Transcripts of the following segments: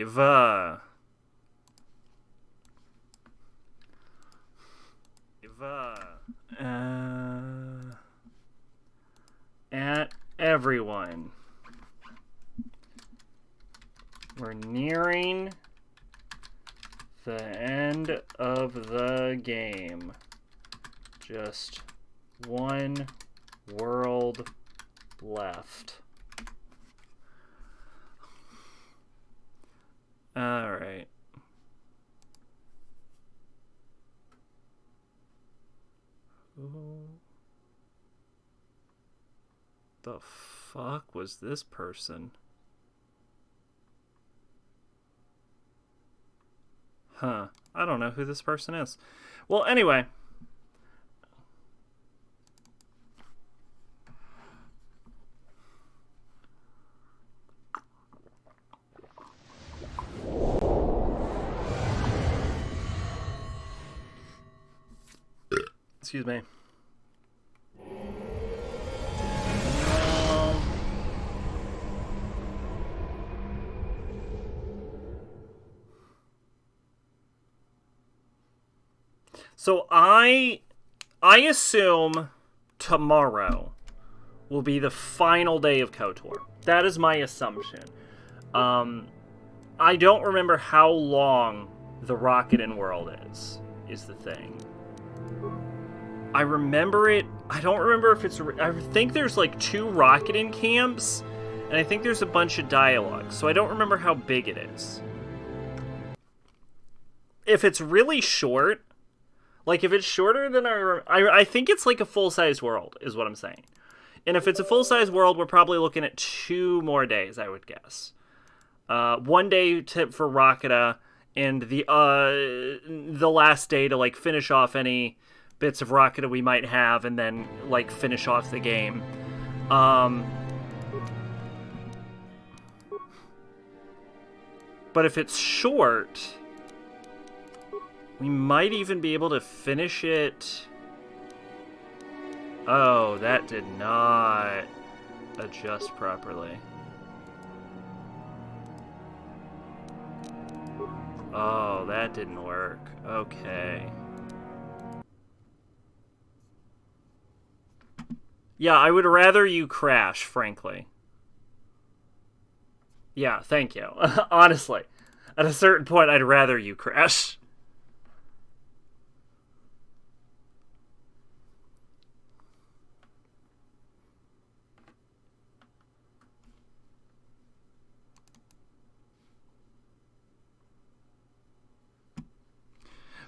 Eva. At everyone. We're nearing the end of the game. Just one world left. All right. Who the fuck was this person? Huh. I don't know who this person is. Well, anyway. Excuse me. So I assume tomorrow will be the final day of KOTOR. That is my assumption. I don't remember how long the Rocketin world is the thing. I remember it. I don't remember if it's... I think there's like 2 Rocketin camps, and I think there's a bunch of dialogue, so I don't remember how big it is. If it's really short... Like, if it's shorter than I think it's like a full-size world, is what I'm saying. And if it's a full-size world, we're probably looking at 2 more days, I would guess. 1 day for Rakata, and the last day to, like, finish off any bits of Rakata we might have, and then, like, finish off the game. But if it's short... we might even be able to finish it... Oh, that did not adjust properly. Oh, that didn't work. Okay. Yeah, I would rather you crash, frankly. Yeah, thank you. Honestly. At a certain point, I'd rather you crash.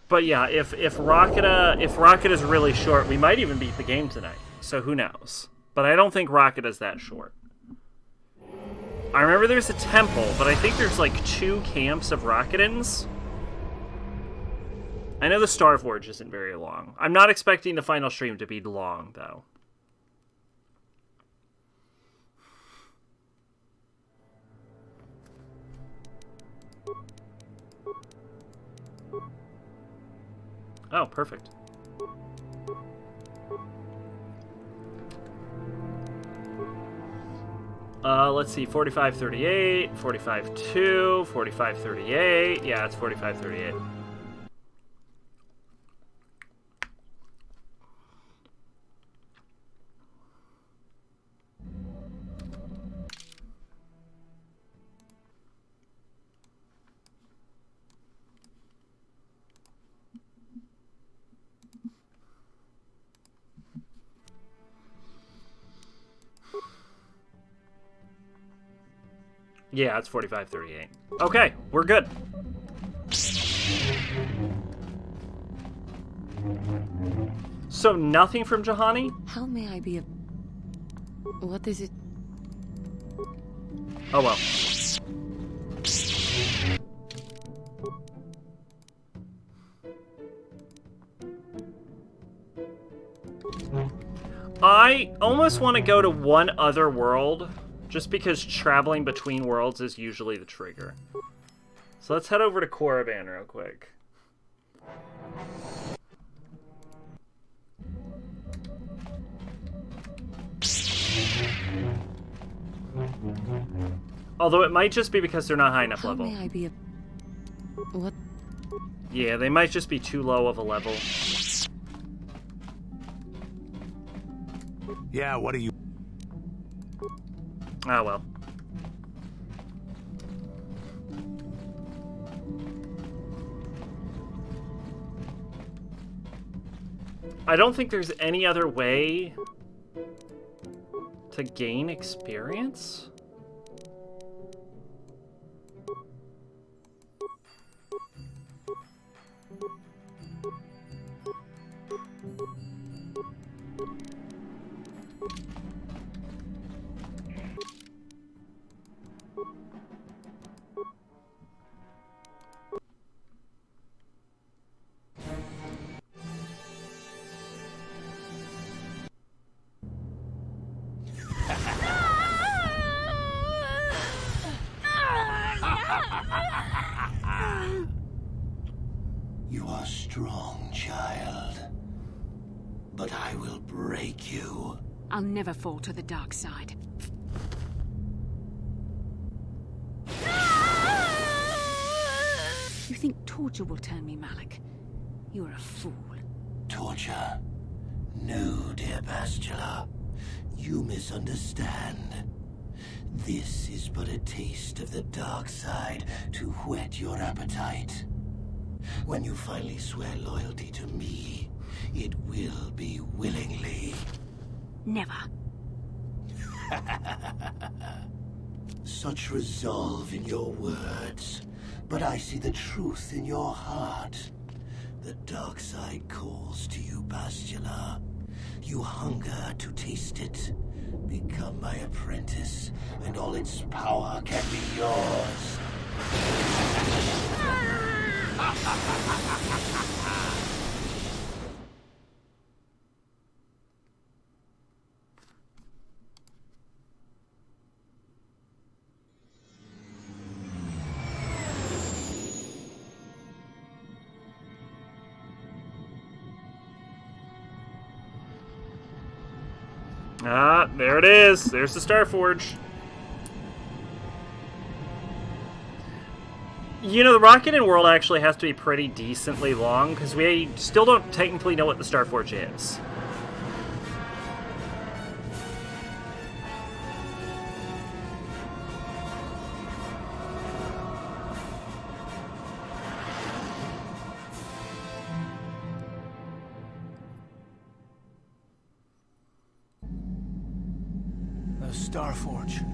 But yeah, if Rocket is really short, we might even beat the game tonight. So who knows? But I don't think Rocket is that short. I remember there's a temple, but I think there's like 2 camps of Rocketins. I know the Star Forge isn't very long. I'm not expecting the final stream to be long, though. Oh, perfect. Let's see, 4538, 45-2, 4538. Yeah, it's 4538. Yeah, it's 4538. Okay, we're good. So nothing from Juhani? How may I be a... What is it? Oh well. I almost want to go to one other world, just because traveling between worlds is usually the trigger. So let's head over to Korriban real quick. Although it might just be because they're not high enough How level. may I be a... What? Yeah, they might just be too low of a level. Yeah, what are you... Ah, well. I don't think there's any other way to gain experience. You are strong, child. But I will break you. I'll never fall to the dark side. You think torture will turn me, Malik? You're a fool. Torture? No, dear Bastila. You misunderstand. This is but a taste of the dark side to whet your appetite. When you finally swear loyalty to me, it will be willingly. Never. Such resolve in your words, but I see the truth in your heart. The dark side calls to you, Bastila. You hunger to taste it. Become my apprentice, and all its power can be yours. Ah, there it is. There's the Starforge. You know, the rocket in world actually has to be pretty decently long, because we still don't technically know what the Starforge is. The Starforge.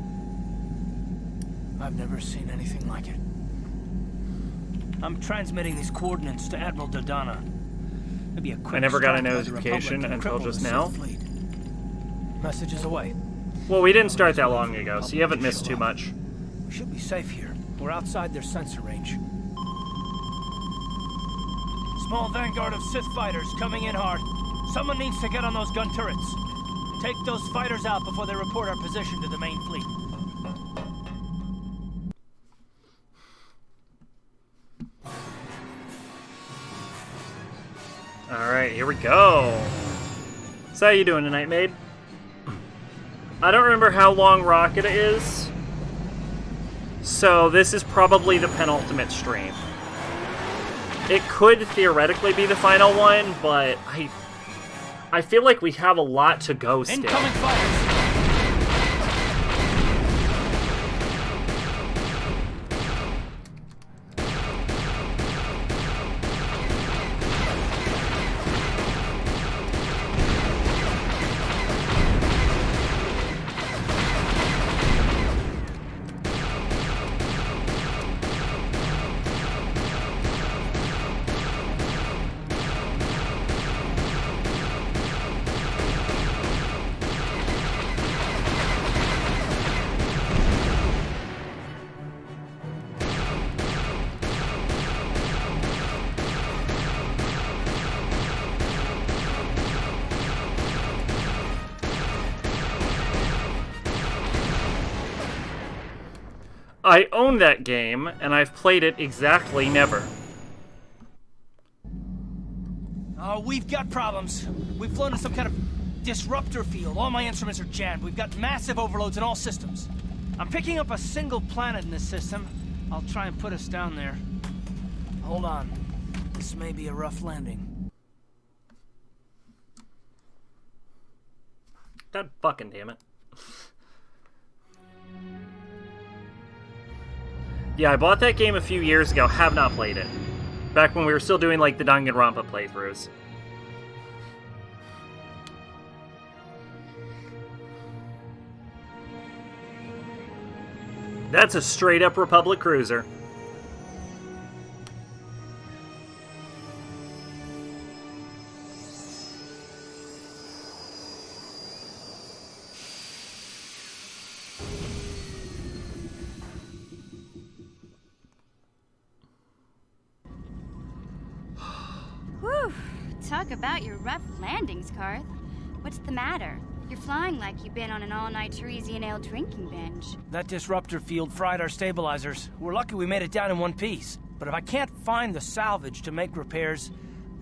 I've never seen anything like it. I'm transmitting these coordinates to Admiral Dodonna. Maybe a quick I never got a strike by the notification Republic to until cripple just the now. Sith fleet. Messages away. Well, we didn't start that long ago, so you haven't missed too much. We should be safe here. We're outside their sensor range. Small vanguard of Sith fighters coming in hard. Someone needs to get on those gun turrets. Take those fighters out before they report our position to the main fleet. Alright, here we go. So how you doing tonight, maid? I don't remember how long Rocket is, so this is probably the penultimate stream. It could theoretically be the final one, but I feel like we have a lot to go still. Incoming fighters! I own that game, and I've played it exactly never. Oh, we've got problems. We've flown in some kind of disruptor field. All my instruments are jammed. We've got massive overloads in all systems. I'm picking up a single planet in this system. I'll try and put us down there. Hold on. This may be a rough landing. God fucking damn it. Yeah, I bought that game a few years ago, have not played it. Back when we were still doing, like, the Danganronpa playthroughs. That's a straight-up Republic cruiser. Whew. Talk about your rough landings, Karth. What's the matter? You're flying like you've been on an all-night Teresian ale drinking binge. That disruptor field fried our stabilizers. We're lucky we made it down in one piece. But if I can't find the salvage to make repairs,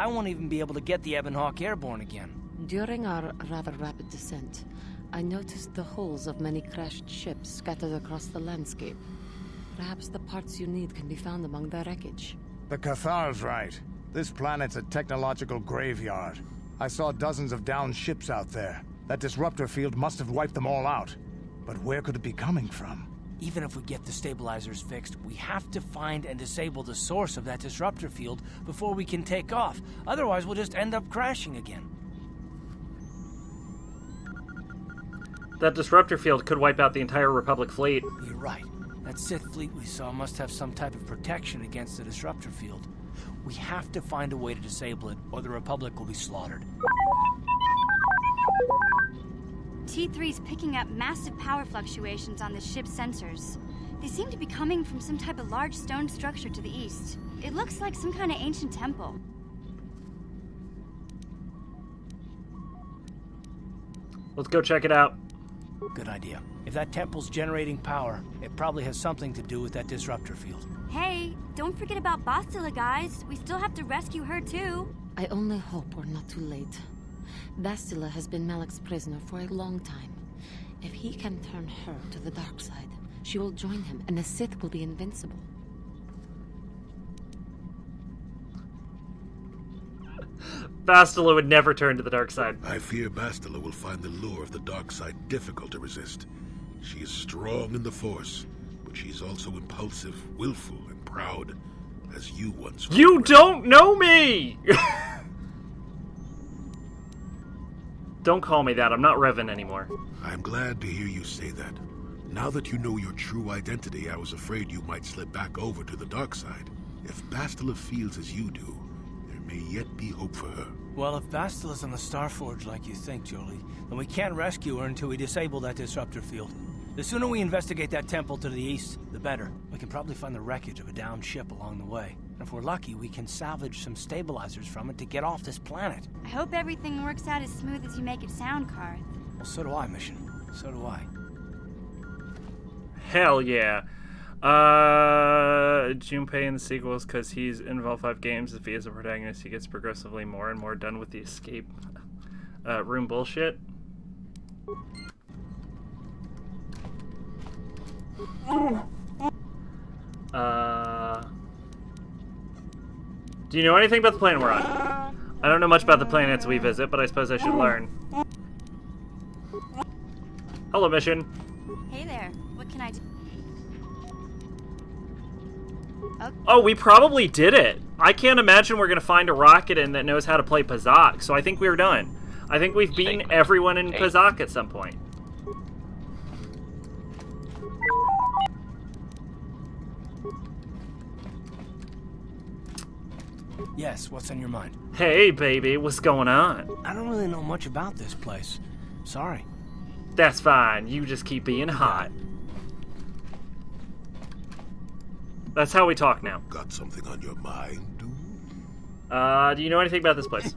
I won't even be able to get the Ebonhawk airborne again. During our rather rapid descent, I noticed the hulls of many crashed ships scattered across the landscape. Perhaps the parts you need can be found among the wreckage. The Cathar's right. This planet's a technological graveyard. I saw dozens of downed ships out there. That disruptor field must have wiped them all out. But where could it be coming from? Even if we get the stabilizers fixed, we have to find and disable the source of that disruptor field before we can take off. Otherwise, we'll just end up crashing again. That disruptor field could wipe out the entire Republic fleet. You're right. That Sith fleet we saw must have some type of protection against the disruptor field. We have to find a way to disable it, or the Republic will be slaughtered. T3's picking up massive power fluctuations on the ship's sensors. They seem to be coming from some type of large stone structure to the east. It looks like some kind of ancient temple. Let's go check it out. Good idea. If that temple's generating power, it probably has something to do with that disruptor field. Hey, don't forget about Bastila, guys. We still have to rescue her, too. I only hope we're not too late. Bastila has been Malik's prisoner for a long time. If he can turn her to the dark side, she will join him, and the Sith will be invincible. Bastila would never turn to the dark side. I fear Bastila will find the lure of the dark side difficult to resist. She is strong in the Force, but she's also impulsive, willful, and proud, as you once were. You don't know me! Don't call me that. I'm not Revan anymore. I'm glad to hear you say that. Now that you know your true identity, I was afraid you might slip back over to the dark side. If Bastila feels as you do, there may yet be hope for her. Well, if Bastila's on the Starforge like you think, Jolie, then we can't rescue her until we disable that disruptor field. The sooner we investigate that temple to the east, the better. We can probably find the wreckage of a downed ship along the way. And if we're lucky, we can salvage some stabilizers from it to get off this planet. I hope everything works out as smooth as you make it sound, Karth. Well, so do I, Mission. So do I. Hell yeah. Junpei in the sequels, because he's in all 5 games. If he is a protagonist, he gets progressively more and more done with the escape room bullshit. Do you know anything about the planet we're on? I don't know much about the planets we visit, but I suppose I should learn. Hello, Mission. Hey there. What can I do? Oh, we probably did it. I can't imagine we're going to find a Rocketin that knows how to play Pazak, so I think we're done. I think we've beaten everyone in Pazak at some point. Yes, what's on your mind? Hey, baby, what's going on? I don't really know much about this place. Sorry. That's fine. You just keep being hot. That's how we talk now. Got something on your mind, dude? Do you know anything about this place?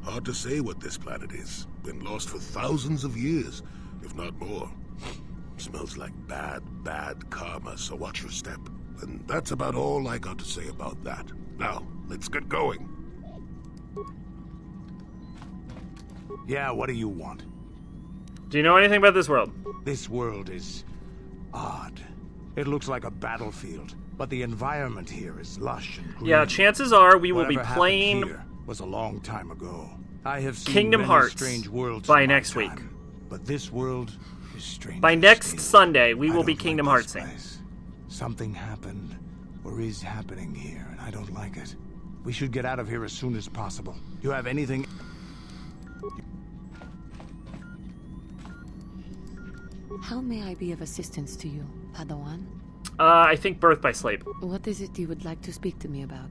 Hard to say what this planet is. Been lost for thousands of years, if not more. Smells like bad, bad karma, so watch your step. And that's about all I got to say about that. Now, let's get going. Yeah, what do you want? Do you know anything about this world? This world is Odd. It looks like a battlefield, but the environment here is lush and green. Yeah, chances are we will be Whatever playing happened here was a long time ago. I have seen Kingdom many Hearts strange worlds by in my next week. time, but this world is strange. By next Sunday, we I will be don't Kingdom like this Heartsing. place. Something happened, or is happening here, and I don't like it. We should get out of here as soon as possible. You have anything? How may I be of assistance to you, Padawan? I think Birth by Sleep. What is it you would like to speak to me about?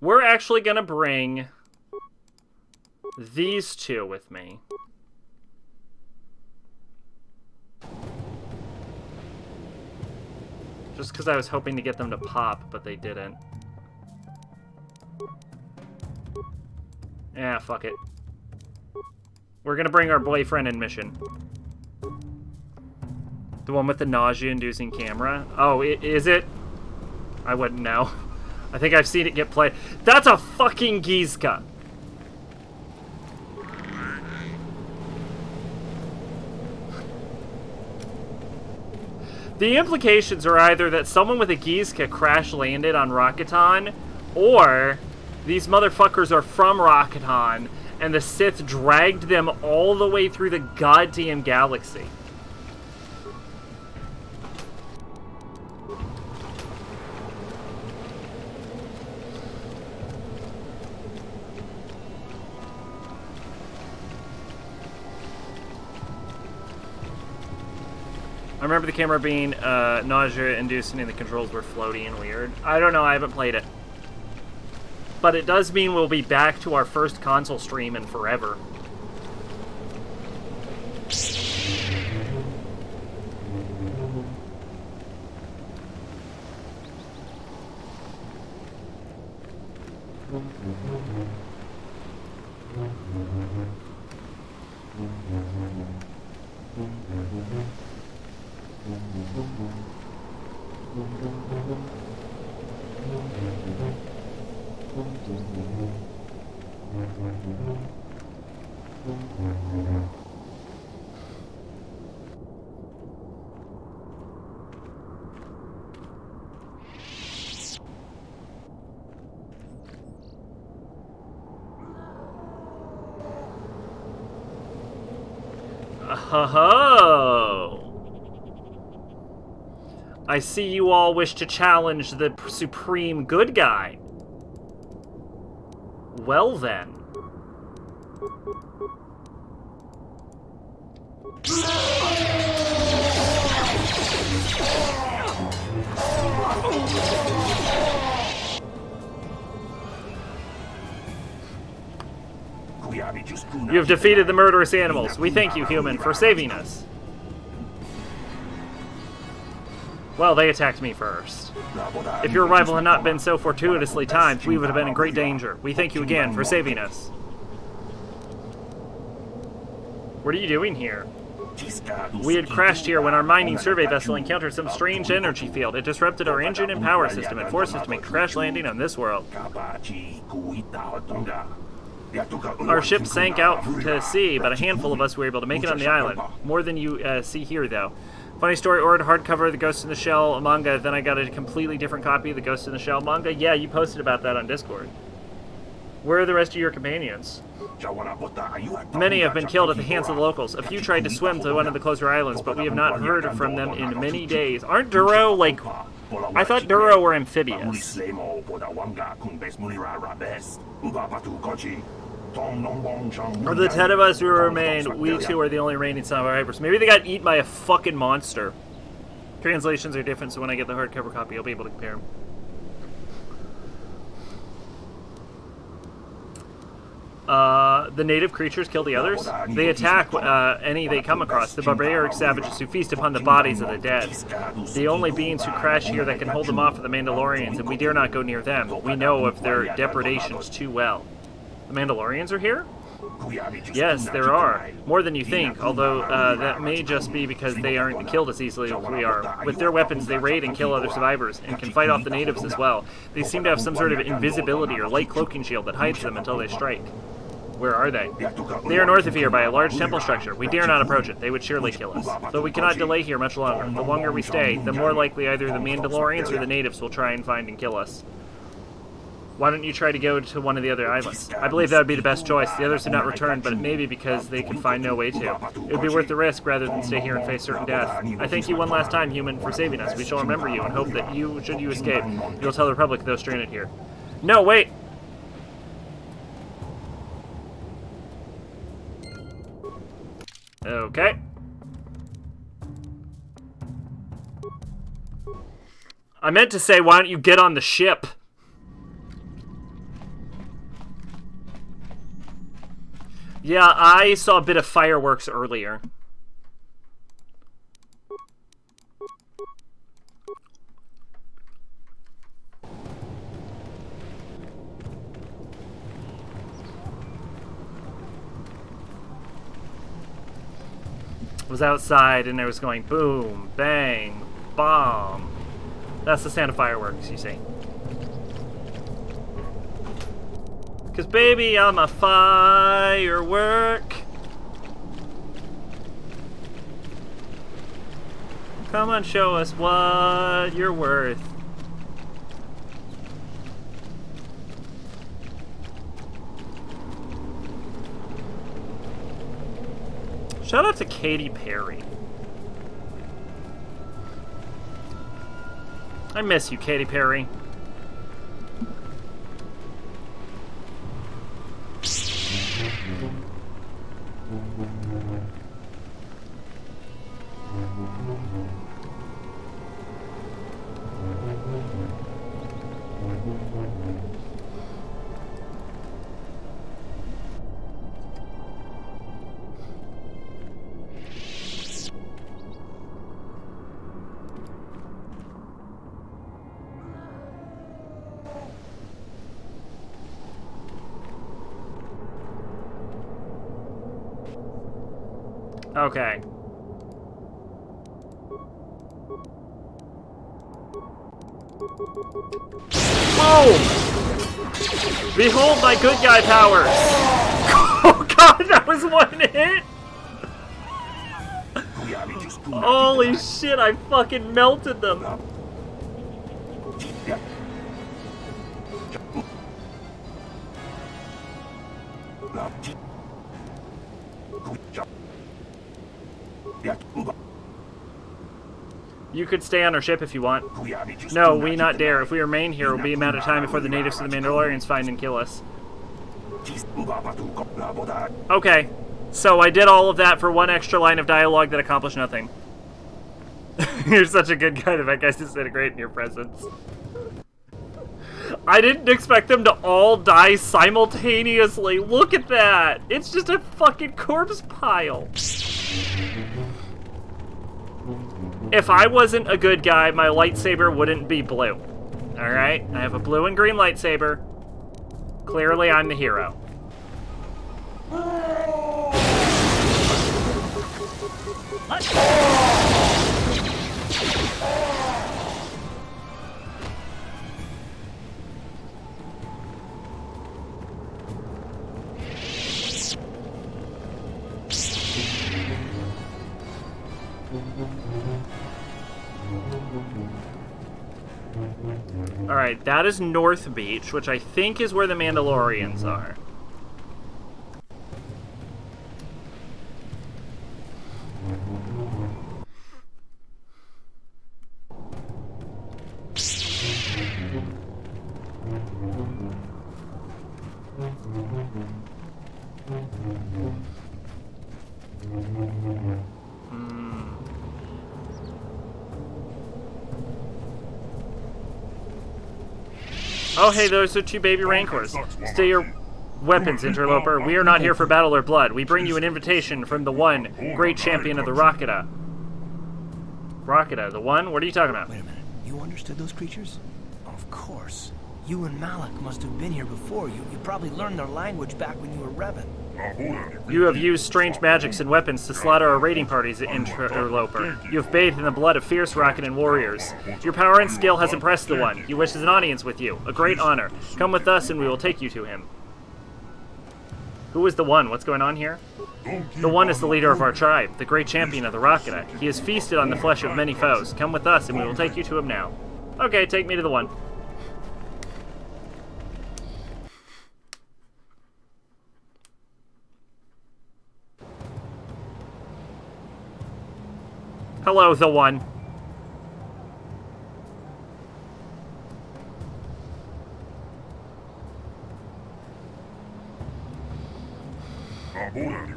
We're actually gonna bring these two with me. Just because I was hoping to get them to pop, but they didn't. Yeah, fuck it. We're gonna bring our boyfriend in mission. The one with the nausea-inducing camera? Oh, is it? I wouldn't know. I think I've seen it get played. That's a fucking Gizka! The implications are either that someone with a Gizka crash-landed on Rocketon, or these motherfuckers are from Rocketon, and the Sith dragged them all the way through the goddamn galaxy. I remember the camera being nausea-inducing and the controls were floaty and weird. I don't know, I haven't played it. But it does mean we'll be back to our first console stream in forever. Ho-ho! I see you all wish to challenge the supreme good guy. Well then. You have defeated the murderous animals. We thank you, human, for saving us. Well, they attacked me first. If your arrival had not been so fortuitously timed, we would have been in great danger. We thank you again for saving us. What are you doing here? We had crashed here when our mining survey vessel encountered some strange energy field. It disrupted our engine and power system and forced us to make a crash landing on this world. Our ship sank out to sea, but a handful of us were able to make it on the island. More than you see here, though. Funny story, ordered hardcover of the Ghost in the Shell manga, then I got a completely different copy of the Ghost in the Shell manga. Yeah, you posted about that on Discord. Where are the rest of your companions? Many have been killed at the hands of the locals. A few tried to swim to one of the closer islands, but we have not heard from them in many days. Aren't Duro, like... I thought Duro were amphibious. Of the 10 of us who remain, we two are the only remaining survivors. Maybe they got eaten by a fucking monster. Translations are different, so when I get the hardcover copy, I'll be able to compare them. The native creatures kill the others. They attack any they come across. The barbaric savages who feast upon the bodies of the dead. The only beings who crash here that can hold them off are the Mandalorians, and we dare not go near them. We know of their depredations too well. The Mandalorians are here? Yes, there are. More than you think, although that may just be because they aren't killed as easily as we are. With their weapons, they raid and kill other survivors, and can fight off the natives as well. They seem to have some sort of invisibility or light cloaking shield that hides them until they strike. Where are they? They are north of here by a large temple structure. We dare not approach it. They would surely kill us. Though we cannot delay here much longer. The longer we stay, the more likely either the Mandalorians or the natives will try and find and kill us. Why don't you try to go to one of the other islands? I believe that would be the best choice. The others have not returned, but it may be because they can find no way to. It would be worth the risk rather than stay here and face certain death. I thank you one last time, human, for saving us. We shall remember you and hope that you, should you escape, you'll tell the Republic those stranded here. No, wait! Okay. I meant to say, why don't you get on the ship? Yeah, I saw a bit of fireworks earlier. Was outside and it was going boom, bang, bomb. That's the sound of fireworks, you see. Cause baby, I'm a firework. Come on, show us what you're worth. Shout out to Katy Perry. I miss you, Katy Perry. Okay. Boom! Behold my good guy powers! Oh god, that was one hit! Holy shit, I fucking melted them! You could stay on our ship if you want. No, we not dare. If we remain here, it will be a matter of time before the natives of the Mandalorians find and kill us. Okay, so I did all of that for one extra line of dialogue that accomplished nothing. You're such a good guy. The bad guys disintegrate in your presence. I didn't expect them to all die simultaneously. Look at that. It's just a fucking corpse pile. If I wasn't a good guy, my lightsaber wouldn't be blue. Alright? I have a blue and green lightsaber. Clearly, I'm the hero. Let's go! Alright, that is North Beach, which I think is where the Mandalorians are. Oh, hey, those are two baby Rancors. Stay your weapons, interloper. We are not here for battle or blood. We bring you an invitation from the one great champion of the Rocketa. Rocketa, the one? What are you talking about? Wait a minute. You understood those creatures? Of course. You and Malik must have been here before. You probably learned their language back when you were Revan. You have used strange magics and weapons to slaughter our raiding parties, interloper. You have bathed in the blood of fierce Rockanan warriors. Your power and skill has impressed the One. He wishes an audience with you. A great honor. Come with us and we will take you to him. Who is the One? What's going on here? The One is the leader of our tribe, the great champion of the Rockanak. He has feasted on the flesh of many foes. Come with us and we will take you to him now. Okay, take me to the One. Hello, the One.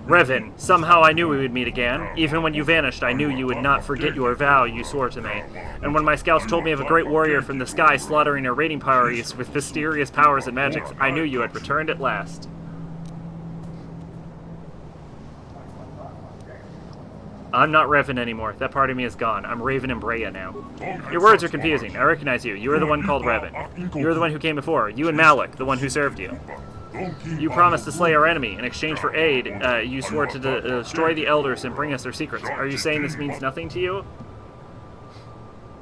Revan, somehow I knew we would meet again. Even when you vanished, I knew you would not forget your vow you swore to me. And when my scouts told me of a great warrior from the sky slaughtering our raiding parties with mysterious powers and magics, I knew you had returned at last. I'm not Revan anymore. That part of me is gone. I'm Raven and Breya now. Your words are confusing. I recognize you. You are the one called Revan. You are the one who came before. You and Malik, the one who served you. You promised to slay our enemy. In exchange for aid, you swore to destroy the Elders and bring us their secrets. Are you saying this means nothing to you?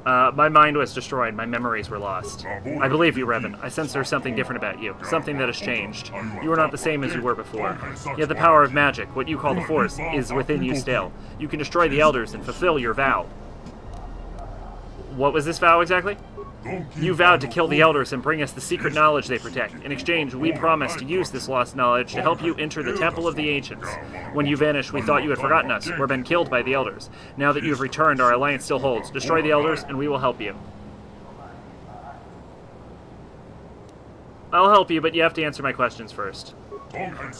My mind was destroyed. My memories were lost. I believe you, Revan. I sense there's something different about you. Something that has changed. You are not the same as you were before. Yet the power of magic, what you call the Force, is within you still. You can destroy the Elders and fulfill your vow. What was this vow exactly? You vowed to kill the Elders and bring us the secret knowledge they protect. In exchange, we promised to use this lost knowledge to help you enter the Temple of the Ancients. When you vanished, we thought you had forgotten us, or been killed by the Elders. Now that you have returned, our alliance still holds. Destroy the Elders, and we will help you. I'll help you, but you have to answer my questions first.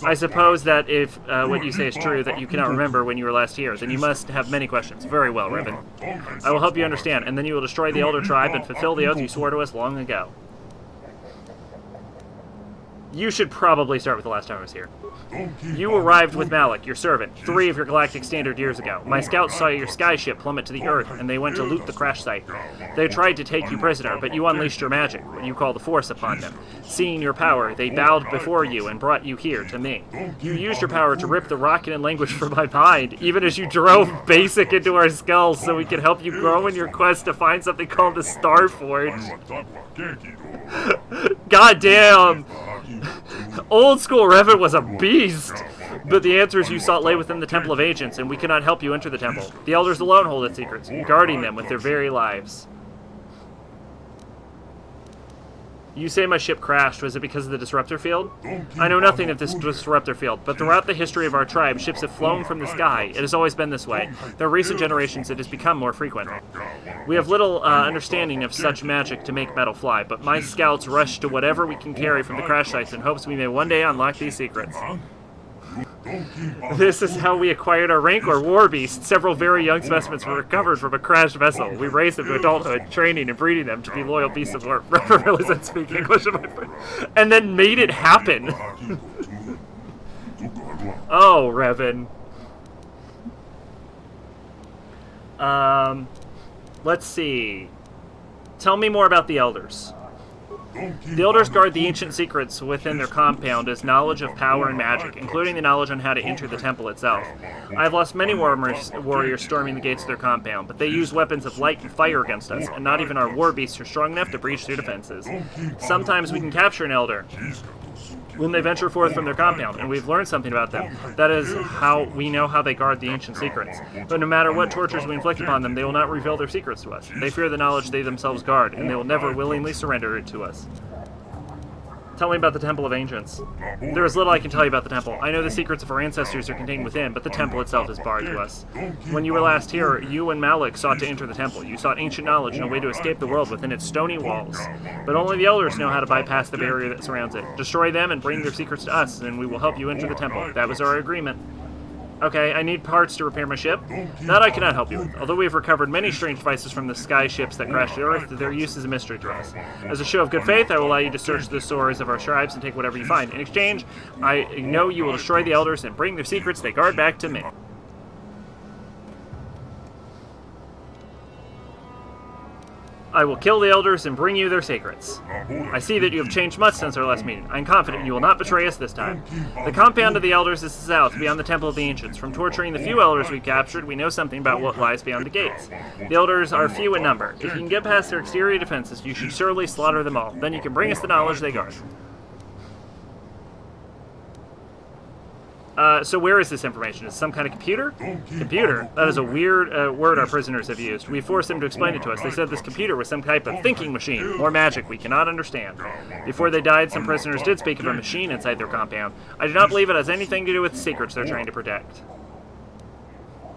I suppose that if what you say is true, that you cannot remember when you were last here, then you must have many questions. Very well, Revan. I will help you understand, and then you will destroy the Elder Tribe and fulfill the oath you swore to us long ago. You should probably start with the last time I was here. You arrived with Malik, your servant, 3 of your galactic standard years ago. My scouts saw your skyship plummet to the Earth, and they went to loot the crash site. They tried to take you prisoner, but you unleashed your magic, what you call the Force, upon them. Seeing your power, they bowed before you and brought you here to me. You used your power to rip the Rockanan language from my mind, even as you drove Basic into our skulls so we could help you grow in your quest to find something called the Starforge. God damn! Old school Revan was a beast! But the answers you sought lay within the Temple of Ancients, and we cannot help you enter the temple. The Elders alone hold its secrets, guarding them with their very lives. You say my ship crashed. Was it because of the disruptor field? I know nothing of this disruptor field, but throughout the history of our tribe, ships have flown from the sky. It has always been this way. Though recent generations it has become more frequent. We have little understanding of such magic to make metal fly, but my scouts rush to whatever we can carry from the crash sites in hopes we may one day unlock these secrets. This is how we acquired our rank or war beast. Several very young specimens were recovered from a crashed vessel. We raised them to adulthood, training and breeding them to be loyal beasts of war. Revan really doesn't speak English, and then made it happen. Oh, Revan. Let's see. Tell me more about the Elders. The Elders guard the ancient secrets within their compound as knowledge of power and magic, including the knowledge on how to enter the temple itself. I have lost many warriors storming the gates of their compound, but they use weapons of light and fire against us, and not even our war beasts are strong enough to breach their defenses. Sometimes we can capture an Elder when they venture forth from their compound, and we've learned something about them. That is how we know how they guard the ancient secrets. But no matter what tortures we inflict upon them, they will not reveal their secrets to us. They fear the knowledge they themselves guard, and they will never willingly surrender it to us. Tell me about the Temple of Ancients. There is little I can tell you about the temple. I know the secrets of our ancestors are contained within, but the temple itself is barred to us. When you were last here, you and Malik sought to enter the temple. You sought ancient knowledge and a way to escape the world within its stony walls. But only the Elders know how to bypass the barrier that surrounds it. Destroy them and bring their secrets to us, and we will help you enter the temple. That was our agreement. Okay, I need parts to repair my ship. That I cannot help you with. Although we have recovered many strange devices from the sky ships that crashed the Earth, their use is a mystery to us. As a show of good faith, I will allow you to search the stores of our tribes and take whatever you find. In exchange, I know you will destroy the Elders and bring their secrets they guard back to me. I will kill the elders and bring you their secrets. I see that you have changed much since our last meeting. I am confident you will not betray us this time. The compound of the elders is south, beyond the Temple of the Ancients. From torturing the few elders we captured, we know something about what lies beyond the gates. The elders are few in number. If you can get past their exterior defenses, you should surely slaughter them all. Then you can bring us the knowledge they guard. So where is this information? Is it some kind of computer? Computer? That is a weird word our prisoners have used. We forced them to explain it to us. They said this computer was some type of thinking machine, or magic we cannot understand. Before they died, some prisoners did speak of a machine inside their compound. I do not believe it has anything to do with the secrets they're trying to protect.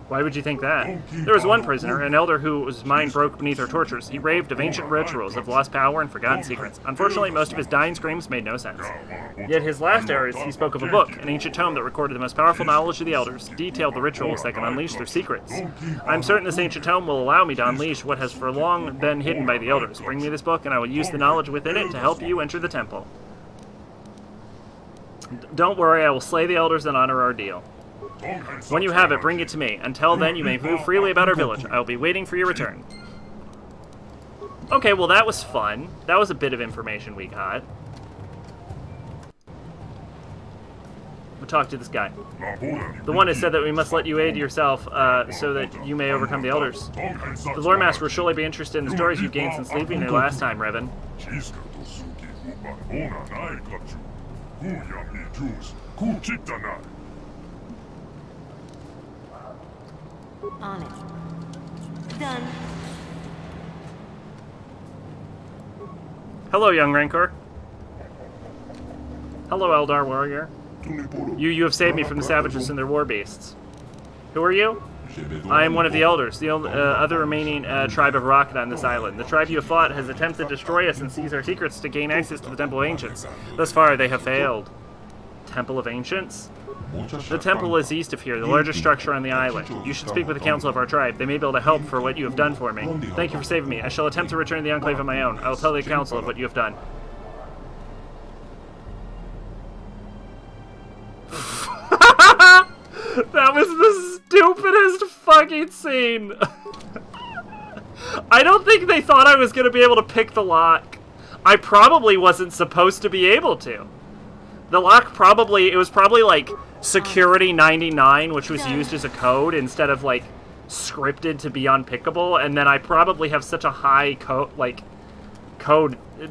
Why would you think that? There was one prisoner, an elder whose mind broke beneath our tortures. He raved of ancient rituals, of lost power and forgotten secrets. Unfortunately, most of his dying screams made no sense. Yet his last hours, he spoke of a book, an ancient tome that recorded the most powerful knowledge of the elders, detailed the rituals that can unleash their secrets. I'm certain this ancient tome will allow me to unleash what has for long been hidden by the elders. Bring me this book, and I will use the knowledge within it to help you enter the temple. Don't worry, I will slay the elders and honor our deal. When you have it, bring it to me. Until then, you may move freely about our village. I will be waiting for your return. Okay, well that was fun. That was a bit of information we got. We'll talk to this guy. The one has said that we must let you aid yourself so that you may overcome the elders. The Lord Master will surely be interested in the stories you've gained since leaving here last time, Revan. On it. Done. Hello, young Rancor. Hello, Eldar warrior. You have saved me from the savages and their war beasts. Who are you? I am one of the elders, the other remaining tribe of Rocket on this island. The tribe you have fought has attempted to destroy us and seize our secrets to gain access to the Temple of Ancients. Thus far, they have failed. Temple of Ancients? The temple is east of here, the largest structure on the island. You should speak with the council of our tribe. They may be able to help for what you have done for me. Thank you for saving me. I shall attempt to return to the Enclave on my own. I will tell the council of what you have done. That was the stupidest fucking scene. I don't think they thought I was going to be able to pick the lock. I probably wasn't supposed to be able to. The lock probably, it was probably like security 99, which was used as a code instead of like scripted to be unpickable, and then I probably have such a high code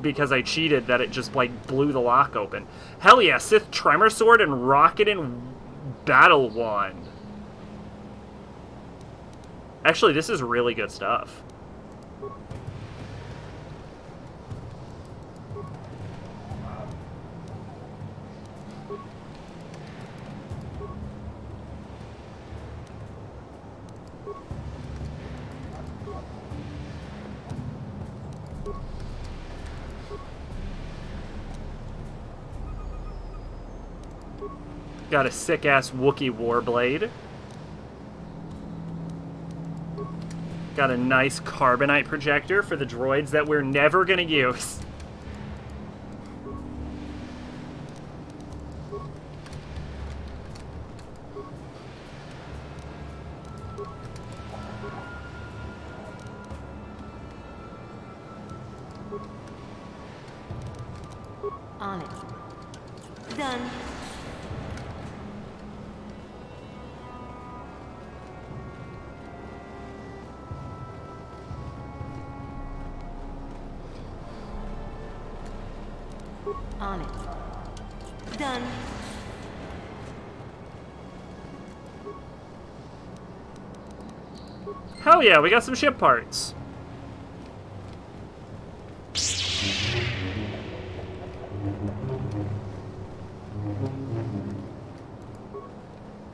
because I cheated that it just like blew the lock open. Hell yeah, Sith Tremor Sword and Rocket and Battle Wand. Actually, this is really good stuff. Got a sick-ass Wookiee Warblade. Got a nice carbonite projector for the droids that we're never gonna use. On it. Done. On it. Done. Hell yeah, we got some ship parts.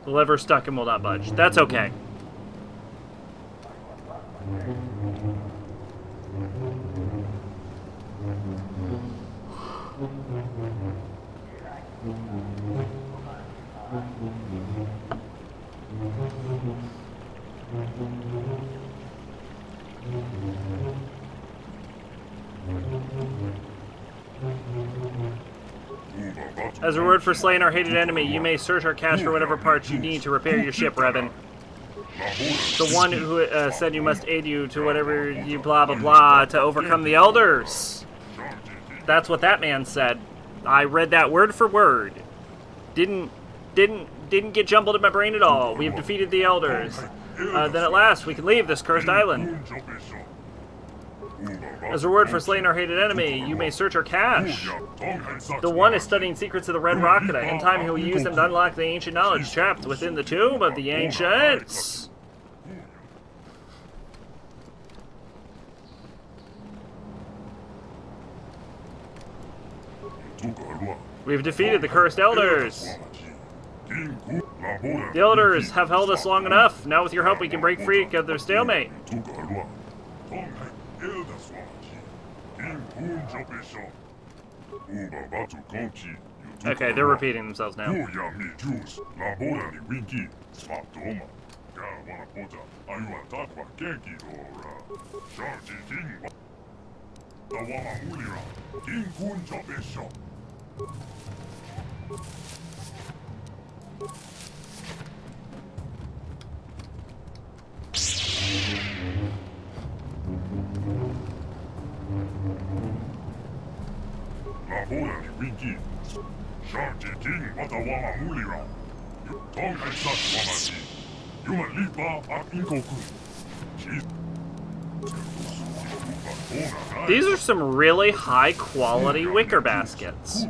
The lever stuck and will not budge. That's okay. As a reward for slaying our hated enemy, you may search our cache for whatever parts you need to repair your ship, Revan. The one who said you must aid you to whatever you blah blah blah to overcome the elders. That's what that man said. I read that word for word. Didn't get jumbled in my brain at all. We have defeated the elders. Then at last we can leave this cursed island. As a reward for slaying our hated enemy, you may search our cache. The one is studying secrets of the Red Rocket. In time he will use them to unlock the ancient knowledge trapped within the tomb of the ancients. We've defeated the cursed elders. The elders have held us long enough. Now with your help we can break free of their stalemate. Okay, they're repeating themselves now. These are some really high quality wicker baskets.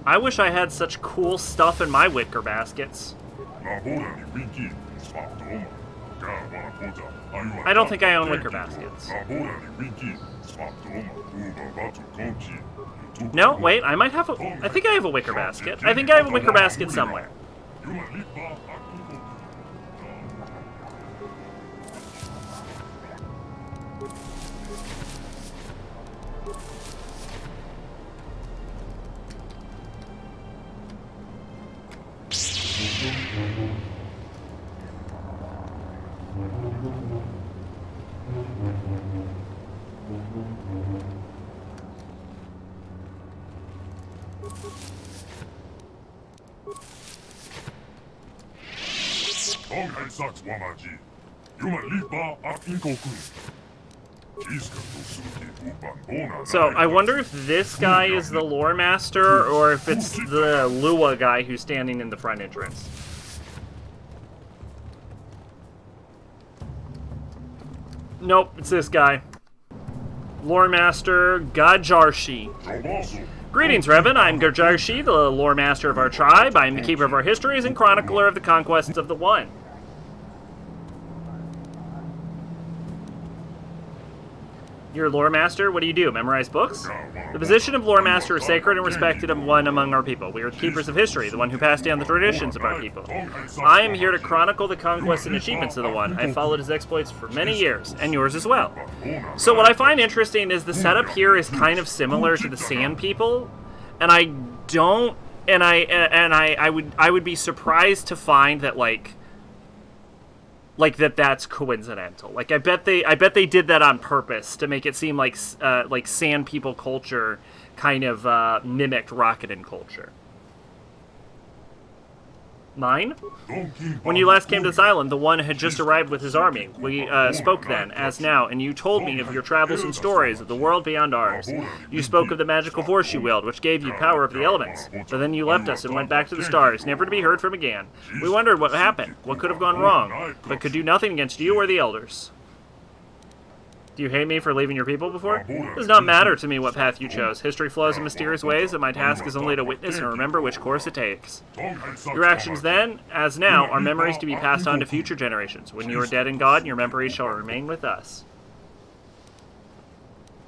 I wish I had such cool stuff in my wicker baskets. I don't think I own wicker baskets. No, wait, I might have a... I think I have a wicker basket. I think I have a wicker basket somewhere. So, I wonder if this guy is the lore master, or if it's the Lua guy who's standing in the front entrance. Nope, it's this guy. Lore Master Gajarshi. Greetings, Revan. I'm Gajarshi, the lore master of our tribe. I am the keeper of our histories and chronicler of the conquests of the One. You're a lore master? What do you do? Memorize books? The position of lore master is sacred and respected one among our people. We are the keepers of history, the one who passed down the traditions of our people. I am here to chronicle the conquests and achievements of the One. I've followed his exploits for many years, and yours as well. So what I find interesting is the setup here is kind of similar to the Sand People, and I don't, and I would be surprised to find that like that's coincidental. Like I bet they did that on purpose to make it seem like Sand People culture kind of mimicked Rakuten culture. Mine? When you last came to this island, the One had just arrived with his army. We spoke then, as now, and you told me of your travels and stories of the world beyond ours. You spoke of the magical force you wield, which gave you power of the elements. But then you left us and went back to the stars, never to be heard from again. We wondered what happened, what could have gone wrong, but could do nothing against you or the elders. Do you hate me for leaving your people before? It does not matter to me what path you chose. History flows in mysterious ways, and my task is only to witness and remember which course it takes. Your actions then, as now, are memories to be passed on to future generations. When you are dead and gone, your memories shall remain with us.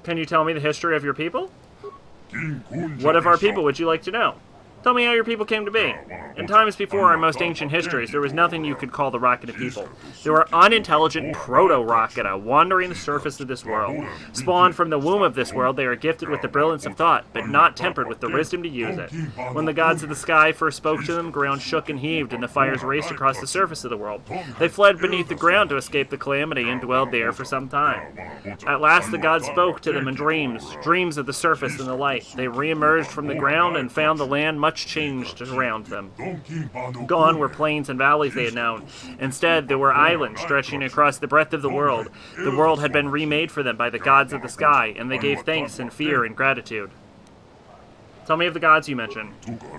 Can you tell me the history of your people? What of our people would you like to know? Tell me how your people came to be. In times before our most ancient histories, there was nothing you could call the Rakuten people. They were unintelligent proto-Rakuten, wandering the surface of this world. Spawned from the womb of this world, they are gifted with the brilliance of thought, but not tempered with the wisdom to use it. When the gods of the sky first spoke to them, ground shook and heaved, and the fires raced across the surface of the world. They fled beneath the ground to escape the calamity and dwelled there for some time. At last the gods spoke to them in dreams of the surface and the light. They re-emerged from the ground and found the land much much changed around them. Gone were plains and valleys they had known. Instead, there were islands stretching across the breadth of the world. The world had been remade for them by the gods of the sky, and they gave thanks and fear and gratitude. Tell me of the gods you mentioned.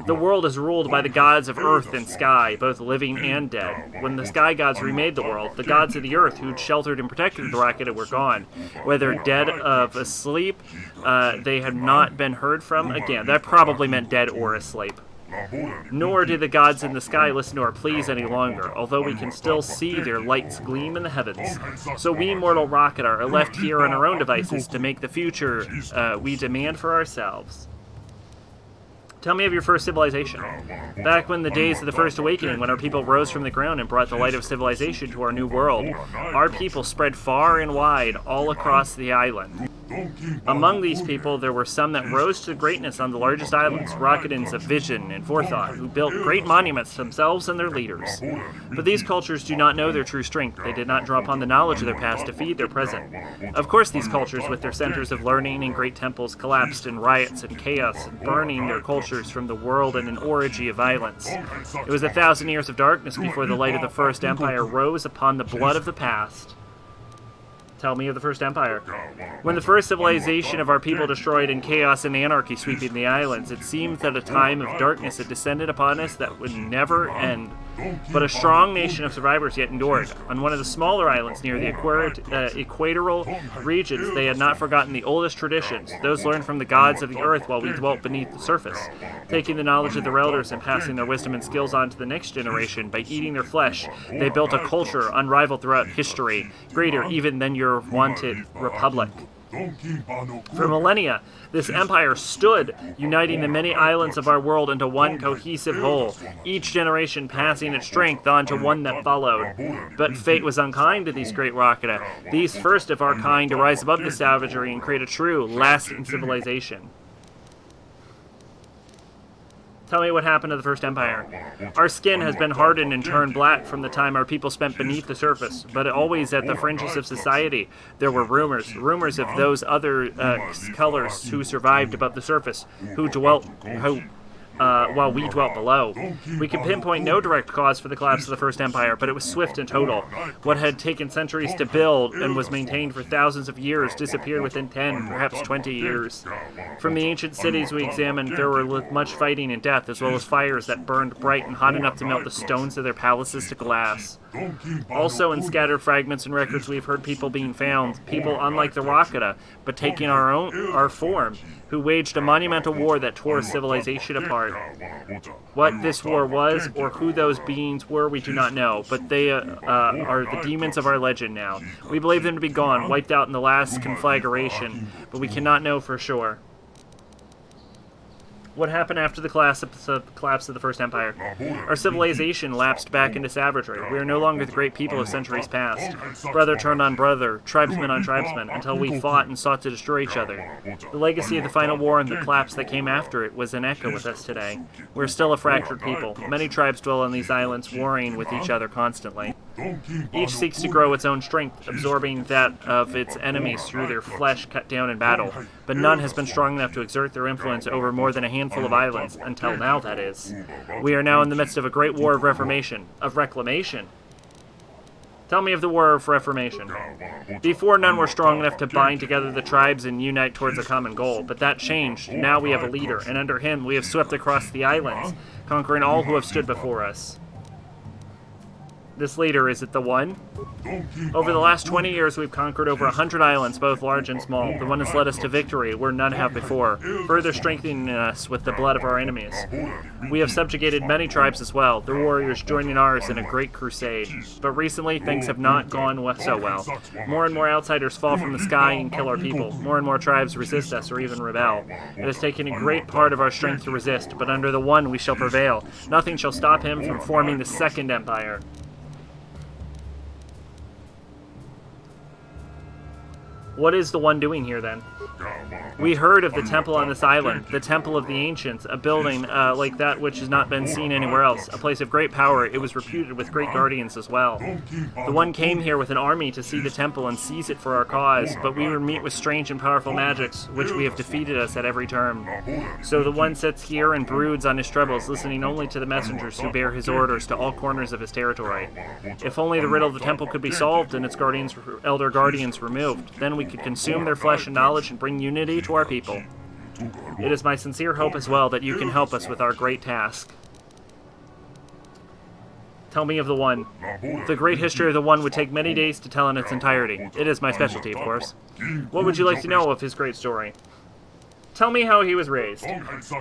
The world is ruled by the gods of earth and sky, both living and dead. When the sky gods remade the world, the gods of the earth who'd sheltered and protected the Rakata were gone. Whether dead or asleep, they had not been heard from again. That probably meant dead or asleep. Nor did the gods in the sky listen to our pleas any longer, although we can still see their lights gleam in the heavens. So we mortal Rakata are left here on our own devices to make the future we demand for ourselves. Tell me of your first civilization. Back when the days of the First Awakening, when our people rose from the ground and brought the light of civilization to our new world, our people spread far and wide all across the island. Among these people, there were some that rose to greatness on the largest islands, Rakatans of vision and forethought, who built great monuments to themselves and their leaders. But these cultures do not know their true strength. They did not draw upon the knowledge of their past to feed their present. Of course, these cultures, with their centers of learning and great temples, collapsed in riots and chaos, burning their cultures from the world in an orgy of violence. It was 1,000 years of darkness before the light of the First Empire rose upon the blood of the past. Tell me of the First Empire. When the first civilization of our people destroyed and chaos and anarchy sweeping the islands, it seemed that a time of darkness had descended upon us that would never end. But a strong nation of survivors yet endured. On one of the smaller islands near the equatorial regions, they had not forgotten the oldest traditions, those learned from the gods of the earth while we dwelt beneath the surface. Taking the knowledge of their elders and passing their wisdom and skills on to the next generation by eating their flesh, they built a culture unrivaled throughout history, greater even than your wanted republic. For millennia, this empire stood, uniting the many islands of our world into one cohesive whole, each generation passing its strength on to one that followed. But fate was unkind to these great Rakata, these first of our kind to rise above the savagery and create a true, lasting civilization. Tell me what happened to the First Empire. Our skin has been hardened and turned black from the time our people spent beneath the surface, but always at the fringes of society. There were rumors of those other colors who survived above the surface, while we dwelt below. We can pinpoint no direct cause for the collapse of the First Empire, but it was swift and total. What had taken centuries to build and was maintained for thousands of years disappeared within 10, perhaps 20 years. From the ancient cities we examined, there were much fighting and death, as well as fires that burned bright and hot enough to melt the stones of their palaces to glass. Also, in scattered fragments and records, we've heard people being found, people unlike the Rakata, but taking our form, who waged a monumental war that tore civilization apart. What this war was, or who those beings were, we do not know, but they are the demons of our legend now. We believe them to be gone, wiped out in the last conflagration, but we cannot know for sure. What happened after the collapse of the First Empire? Our civilization lapsed back into savagery. We are no longer the great people of centuries past. Brother turned on brother, tribesman on tribesman, until we fought and sought to destroy each other. The legacy of the final war and the collapse that came after it was an echo with us today. We are still a fractured people. Many tribes dwell on these islands, warring with each other constantly. Each seeks to grow its own strength, absorbing that of its enemies through their flesh cut down in battle. But none has been strong enough to exert their influence over more than a handful of islands, until now, that is. We are now in the midst of a great war of reformation, of reclamation. Tell me of the War of Reformation. Before, none were strong enough to bind together the tribes and unite towards a common goal, but that changed. Now we have a leader, and under him we have swept across the islands, conquering all who have stood before us. This leader, is it the One? Over the last 20 years, we've conquered over 100 islands, both large and small. The One has led us to victory, where none have before, further strengthening us with the blood of our enemies. We have subjugated many tribes as well, the warriors joining ours in a great crusade. But recently, things have not gone so well. More and more outsiders fall from the sky and kill our people. More and more tribes resist us or even rebel. It has taken a great part of our strength to resist, but under the One we shall prevail. Nothing shall stop him from forming the Second Empire. What is the One doing here, then? We heard of the temple on this island, the Temple of the Ancients, a building like that which has not been seen anywhere else, a place of great power. It was reputed with great guardians as well. The one came here with an army to see the temple and seize it for our cause, but we would meet with strange and powerful magics, which we have defeated us at every turn. So the one sits here and broods on his troubles, listening only to the messengers who bear his orders to all corners of his territory. If only the riddle of the temple could be solved and its elder guardians removed, then we could consume their flesh and knowledge and bring unity to our people. It is my sincere hope as well that you can help us with our great task. Tell me of the One. The great history of the One would take many days to tell in its entirety. It is my specialty, of course. What would you like to know of his great story? Tell me how he was raised.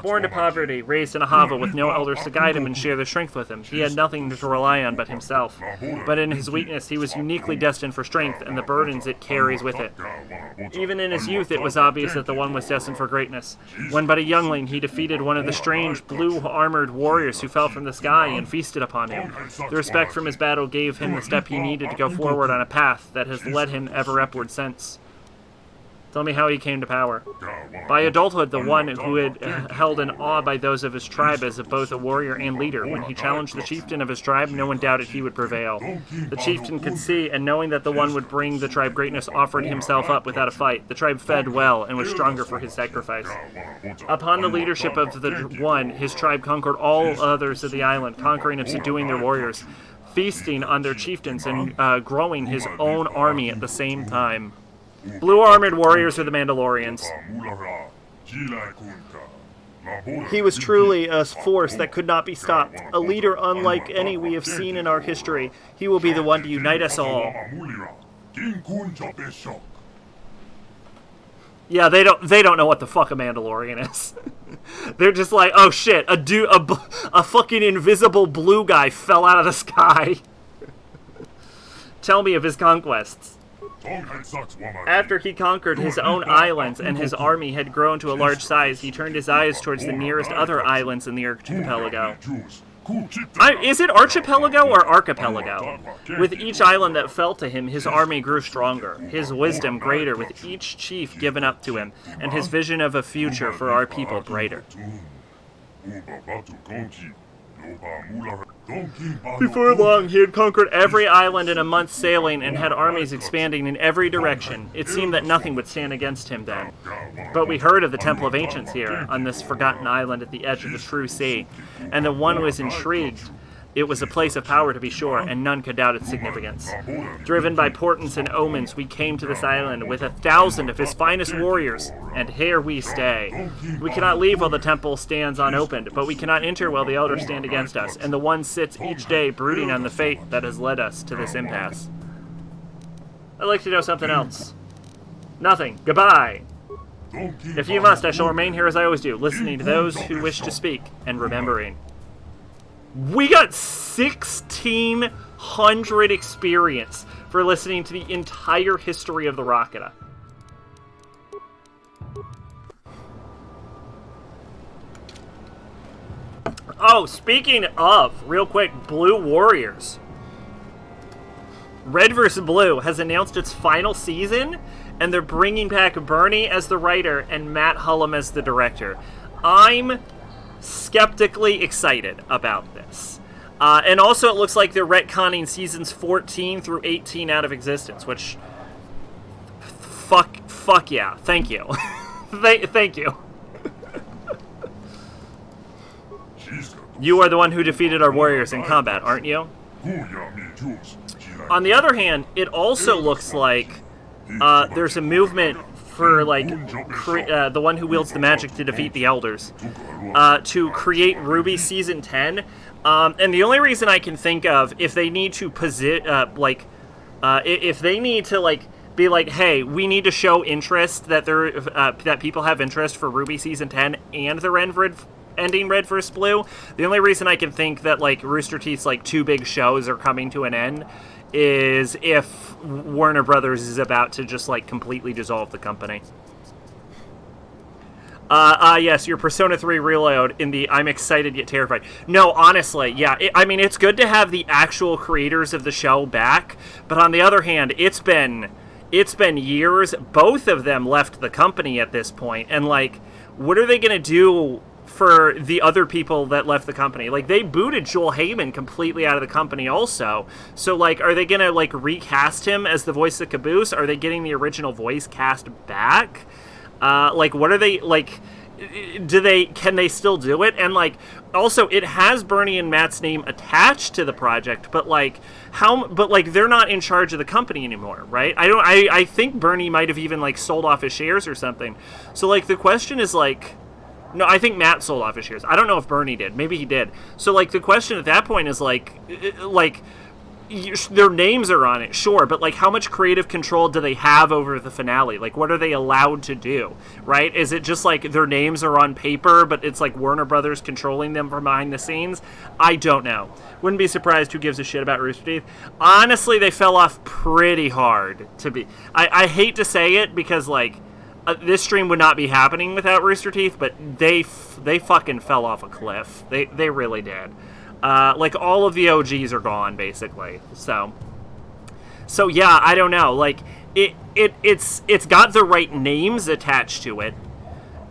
Born to poverty, raised in a hovel with no elders to guide him and share their strength with him, he had nothing to rely on but himself. But in his weakness, he was uniquely destined for strength and the burdens it carries with it. Even in his youth, it was obvious that the One was destined for greatness. When but a youngling, he defeated one of the strange, blue-armored warriors who fell from the sky and feasted upon him. The respect from his battle gave him the step he needed to go forward on a path that has led him ever upward since. Tell me how he came to power. By adulthood, the One who had held in awe by those of his tribe as both a warrior and leader. When he challenged the chieftain of his tribe, no one doubted he would prevail. The chieftain could see, and knowing that the One would bring the tribe greatness, offered himself up without a fight. The tribe fed well and was stronger for his sacrifice. Upon the leadership of the One, his tribe conquered all others of the island, conquering and subduing their warriors, feasting on their chieftains, and growing his own army at the same time. Blue-armored warriors are the Mandalorians. He was truly a force that could not be stopped, a leader unlike any we have seen in our history. He will be the one to unite us all. Yeah, they don't know what the fuck a Mandalorian is. They're just like, oh shit, a fucking invisible blue guy fell out of the sky. Tell me of his conquests. After he conquered his own islands and his army had grown to a large size, he turned his eyes towards the nearest other islands in the archipelago. Is it archipelago or archipelago? With each island that fell to him, his army grew stronger, his wisdom greater with each chief given up to him, and his vision of a future for our people brighter. Before long, he had conquered every island in a month's sailing and had armies expanding in every direction. It seemed that nothing would stand against him then. But we heard of the Temple of Ancients here, on this forgotten island at the edge of the true sea, and the One was intrigued. It was a place of power, to be sure, and none could doubt its significance. Driven by portents and omens, we came to this island with 1,000 of his finest warriors, and here we stay. We cannot leave while the temple stands unopened, but we cannot enter while the elders stand against us, and the One sits each day brooding on the fate that has led us to this impasse. I'd like to know something else. Nothing. Goodbye. If you must, I shall remain here as I always do, listening to those who wish to speak, and remembering. We got 1,600 experience for listening to the entire history of the Rocketa. Oh, speaking of, real quick, Blue Warriors. Red vs. Blue has announced its final season, and they're bringing back Bernie as the writer and Matt Hullum as the director. I'm skeptically excited about this. And also it looks like they're retconning seasons 14 through 18 out of existence, which... Fuck yeah. Thank you. Thank you. You are the one who defeated our warriors in combat, aren't you? On the other hand, it also looks like there's a movement for, like, the one who wields the magic to defeat the elders, to create RWBY Season 10. And the only reason I can think of, if they need to if they need to, like, be like, hey, we need to show interest that that people have interest for RWBY Season 10 and the ending Red vs. Blue, the only reason I can think that, like, Rooster Teeth's, like, 2 big shows are coming to an end is if Warner Brothers is about to just, like, completely dissolve the company. Yes, your Persona 3 Reload in the I'm excited yet terrified. No, honestly, yeah, I mean, it's good to have the actual creators of the show back, but on the other hand, it's been it's been years. Both of them left the company at this point, and like, what are they gonna do for the other people that left the company? Like, they booted Joel Heyman completely out of the company also. So like, are they gonna like recast him as the voice of Caboose? Are they getting the original voice cast back? Like, what are they like? Can they still do it? And like, also, it has Bernie and Matt's name attached to the project, but like, but like, they're not in charge of the company anymore, right? I think Bernie might have even like sold off his shares or something. So like, the question is like, no, I think Matt sold off his shares. I don't know if Bernie did. Maybe he did. So like, the question at that point is like, their names are on it, sure, but like, how much creative control do they have over the finale? Like, what are they allowed to do, right? Is it just like their names are on paper, but it's like Warner Brothers controlling them from behind the scenes? I don't know. Wouldn't be surprised. Who gives a shit about Rooster Teeth? Honestly, they fell off pretty hard. I hate to say it because like, this stream would not be happening without Rooster Teeth, but they fucking fell off a cliff. They really did. Like, all of the OGs are gone, basically. So yeah, I don't know. Like, it's got the right names attached to it.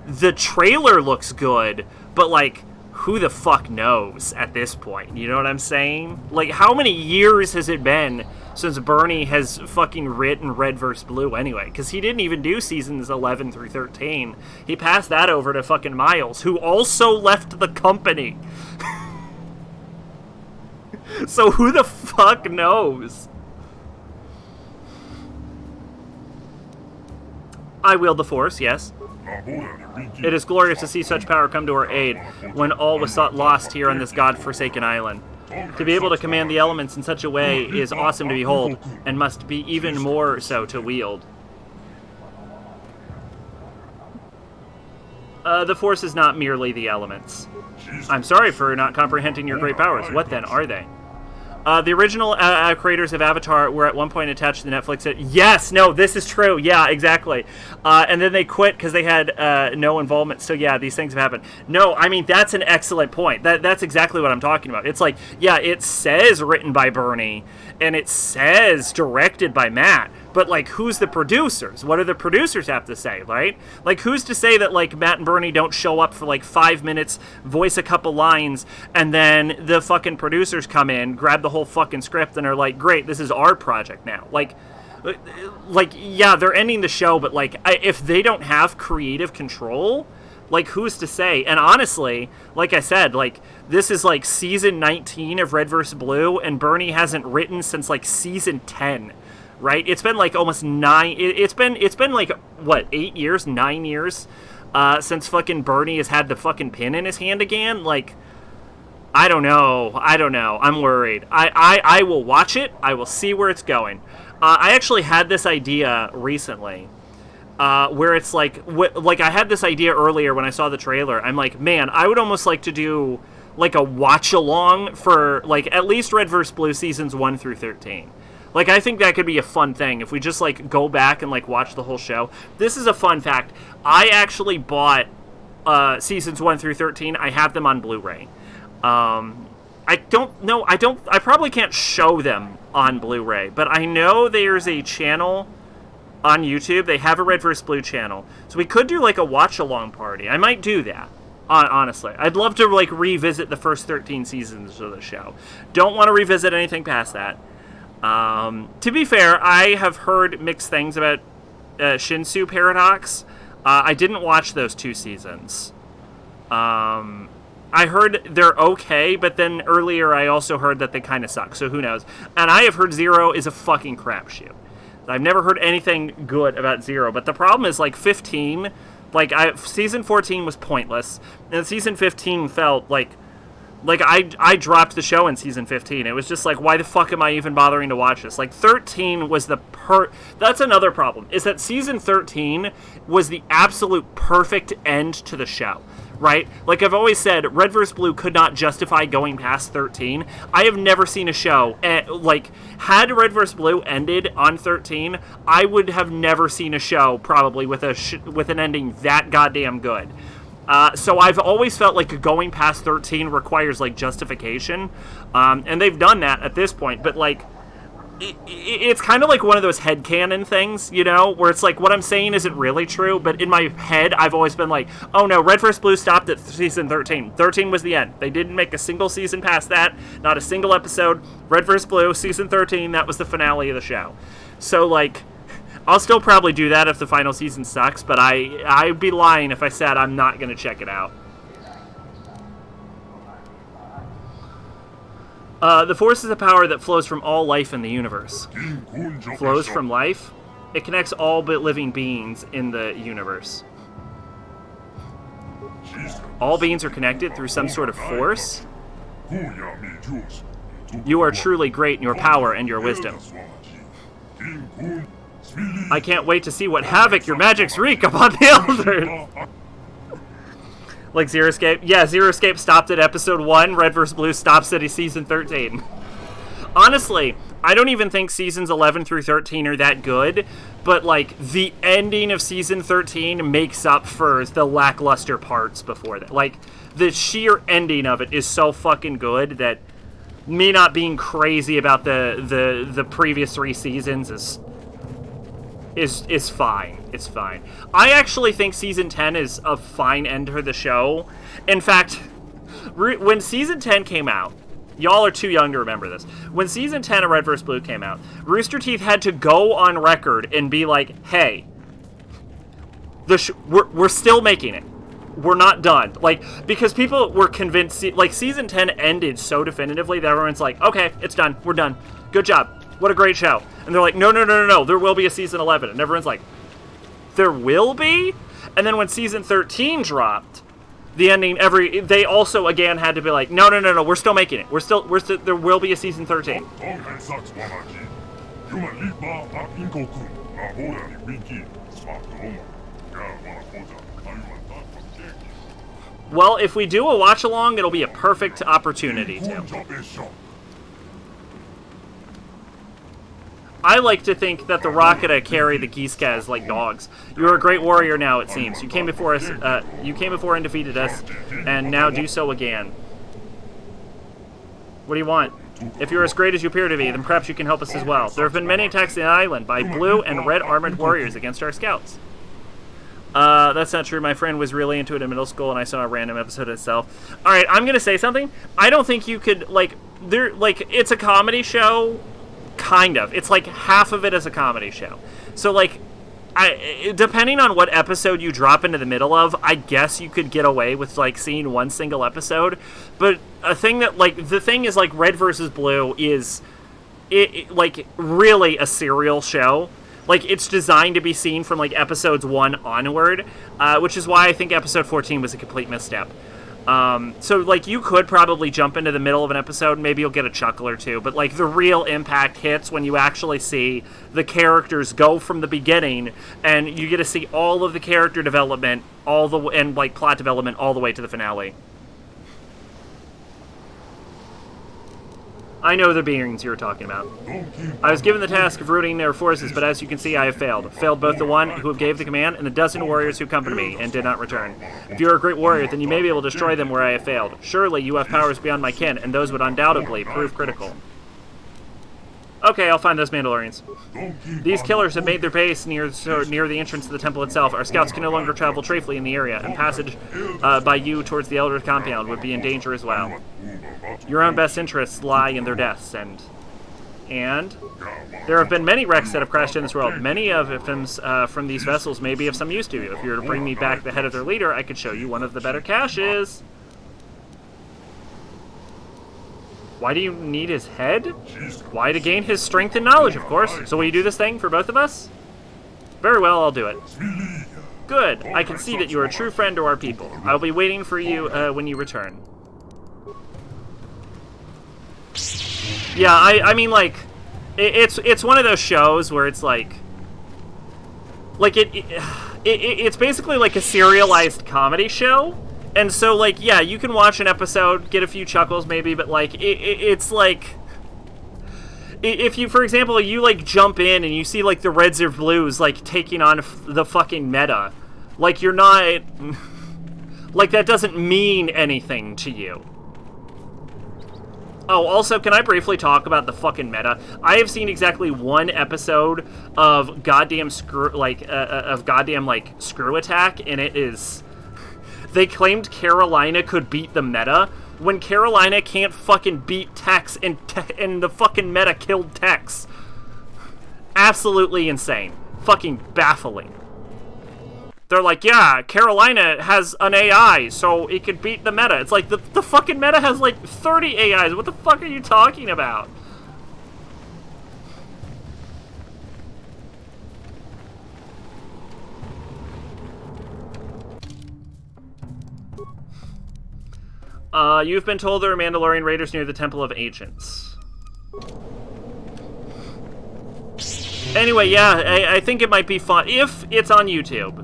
The trailer looks good, but like, who the fuck knows at this point? You know what I'm saying? Like, how many years has it been since Bernie has fucking written Red vs. Blue anyway? Because he didn't even do seasons 11 through 13. He passed that over to fucking Miles, who also left the company. So who the fuck knows? I wield the Force, yes. It is glorious to see such power come to our aid when all was thought lost here on this god-forsaken island. To be able to command the elements in such a way is awesome to behold, and must be even more so to wield. The Force is not merely the elements. I'm sorry for not comprehending your great powers. What then are they? The original creators of Avatar were at one point attached to the Netflix. Yes, no, this is true. Yeah, exactly. And then they quit because they had no involvement. So yeah, these things have happened. No, I mean, that's an excellent point. That's exactly what I'm talking about. It's like, yeah, it says written by Bernie and it says directed by Matt. But, like, who's the producers? What do the producers have to say, right? Like, who's to say that, like, Matt and Bernie don't show up for, like, 5 minutes, voice a couple lines, and then the fucking producers come in, grab the whole fucking script, and are like, great, this is our project now. Like, yeah, they're ending the show, but, like, if they don't have creative control, like, who's to say? And honestly, like I said, like, this is, like, season 19 of Red vs. Blue, and Bernie hasn't written since, like, season 10. Right? It's been like almost 9. It's been like, what, 8 years, 9 years since fucking Bernie has had the fucking pen in his hand again. Like, I don't know. I'm worried. I will watch it. I will see where it's going. I actually had this idea recently where it's like I had this idea earlier when I saw the trailer. I'm like, man, I would almost like to do like a watch along for like at least Red vs. Blue seasons 1 through 13. Like, I think that could be a fun thing if we just, like, go back and, like, watch the whole show. This is a fun fact. I actually bought seasons 1 through 13. I have them on Blu-ray. I probably can't show them on Blu-ray, but I know there's a channel on YouTube. They have a Red vs. Blue channel. So we could do, like, a watch-along party. I might do that. Honestly. I'd love to, like, revisit the first 13 seasons of the show. Don't want to revisit anything past that. To be fair, I have heard mixed things about Shinsu Paradox. I didn't watch those 2 seasons. I heard they're okay, but then earlier I also heard that they kind of suck, so who knows. And I have heard Zero is a fucking crapshoot. I've never heard anything good about Zero, but the problem is, like, 15, like, season 14 was pointless, and season 15 felt like I dropped the show in season 15. It was just like, why the fuck am I even bothering to watch this? Like, 13 was that's another problem, is that season 13 was the absolute perfect end to the show, right? Like I've always said, Red vs. Blue could not justify going past 13. I have never seen a show, like, had Red vs. Blue ended on 13, I would have never seen a show, probably, with an ending that goddamn good. So I've always felt like going past 13 requires, like, justification. And they've done that at this point. But, like, it's kind of like one of those headcanon things, you know, where it's like what I'm saying isn't really true, but in my head I've always been like, oh no, Red vs. Blue stopped at season 13. 13 was the end. They didn't make a single season past that, not a single episode. Red vs. Blue, season 13, that was the finale of the show. So, like, I'll still probably do that if the final season sucks, but I'd be lying if I said I'm not going to check it out. The Force is a power that flows from all life in the universe. Flows from life? It connects all but living beings in the universe. All beings are connected through some sort of force? You are truly great in your power and your wisdom. I can't wait to see what havoc your magics wreak upon the Elders. Like Zero Escape? Yeah, Zero Escape stopped at episode 1. Red vs. Blue stops at season 13. Honestly, I don't even think seasons 11 through 13 are that good, but, like, the ending of season 13 makes up for the lackluster parts before that. Like, the sheer ending of it is so fucking good that me not being crazy about the previous 3 seasons is fine. It's fine. I actually think season 10 is a fine end to the show. In fact, when season 10 came out, y'all are too young to remember this. When season 10 of Red vs. Blue came out, Rooster Teeth had to go on record and be like, hey, we're still making it. We're not done. Like, because people were convinced, like, season 10 ended so definitively that everyone's like, okay, it's done. We're done. Good job. What a great show. And they're like, no, there will be a season 11. And everyone's like, there will be? And then when season 13 dropped, the ending, they also again had to be like, no, we're still making it. We're still, there will be a season 13. Well, if we do a watch-along, it'll be a perfect opportunity to. I like to think that the Rocketa carry the Geeskaz like dogs. You're a great warrior now, it seems. You came before us. You came before and defeated us, and now do so again. What do you want? If you're as great as you appear to be, then perhaps you can help us as well. There have been many attacks on the island by blue and red armored warriors against our scouts. That's not true. My friend was really into it in middle school, and I saw a random episode itself. All right, I'm gonna say something. I don't think you could it's a comedy show. Kind of. It's like half of it is a comedy show. So, like, depending on what episode you drop into the middle of, I guess you could get away with, like, seeing one single episode. But the thing is, like, Red vs. Blue is, like, really a serial show. Like, it's designed to be seen from, like, episodes 1 onward, which is why I think episode 14 was a complete misstep. So, like, you could probably jump into the middle of an episode, maybe you'll get a chuckle or two, but, like, the real impact hits when you actually see the characters go from the beginning, and you get to see all of the character development, and, like, plot development all the way to the finale. I know the beings you're talking about. I was given the task of routing their forces, but as you can see, I have failed. Failed both the one who gave the command and the dozen warriors who accompanied me and did not return. If you are a great warrior, then you may be able to destroy them where I have failed. Surely you have powers beyond my kin, and those would undoubtedly prove critical. Okay, I'll find those Mandalorians. These killers have made their base near the entrance to the temple itself. Our scouts can no longer travel trafely in the area, and passage by you towards the Elder's compound would be in danger as well. Your own best interests lie in their deaths, and there have been many wrecks that have crashed in this world. Many of victims from these vessels may be of some use to you. If you were to bring me back the head of their leader, I could show you one of the better caches. Why do you need his head? Why? To gain his strength and knowledge, of course. So will you do this thing for both of us? Very well, I'll do it. Good. I can see that you are a true friend to our people. I'll be waiting for you when you return. Yeah, I mean, like, it's one of those shows where it's like it's basically like a serialized comedy show. And so, like, yeah, you can watch an episode, get a few chuckles maybe, but, like, it's like, if you, for example, you, like, jump in and you see, like, the Reds or Blues, like, taking on the fucking meta, like, you're not, like, that doesn't mean anything to you. Oh, also, can I briefly talk about the fucking meta? I have seen exactly one episode of goddamn Screw Attack, and it is... They claimed Carolina could beat the meta, when Carolina can't fucking beat Tex, and the fucking meta killed Tex. Absolutely insane. Fucking baffling. They're like, yeah, Carolina has an AI, so it could beat the meta. It's like, the fucking meta has like 30 AIs. What the fuck are you talking about? You've been told there are Mandalorian raiders near the Temple of Ancients. Anyway, yeah, I think it might be fun. If it's on YouTube,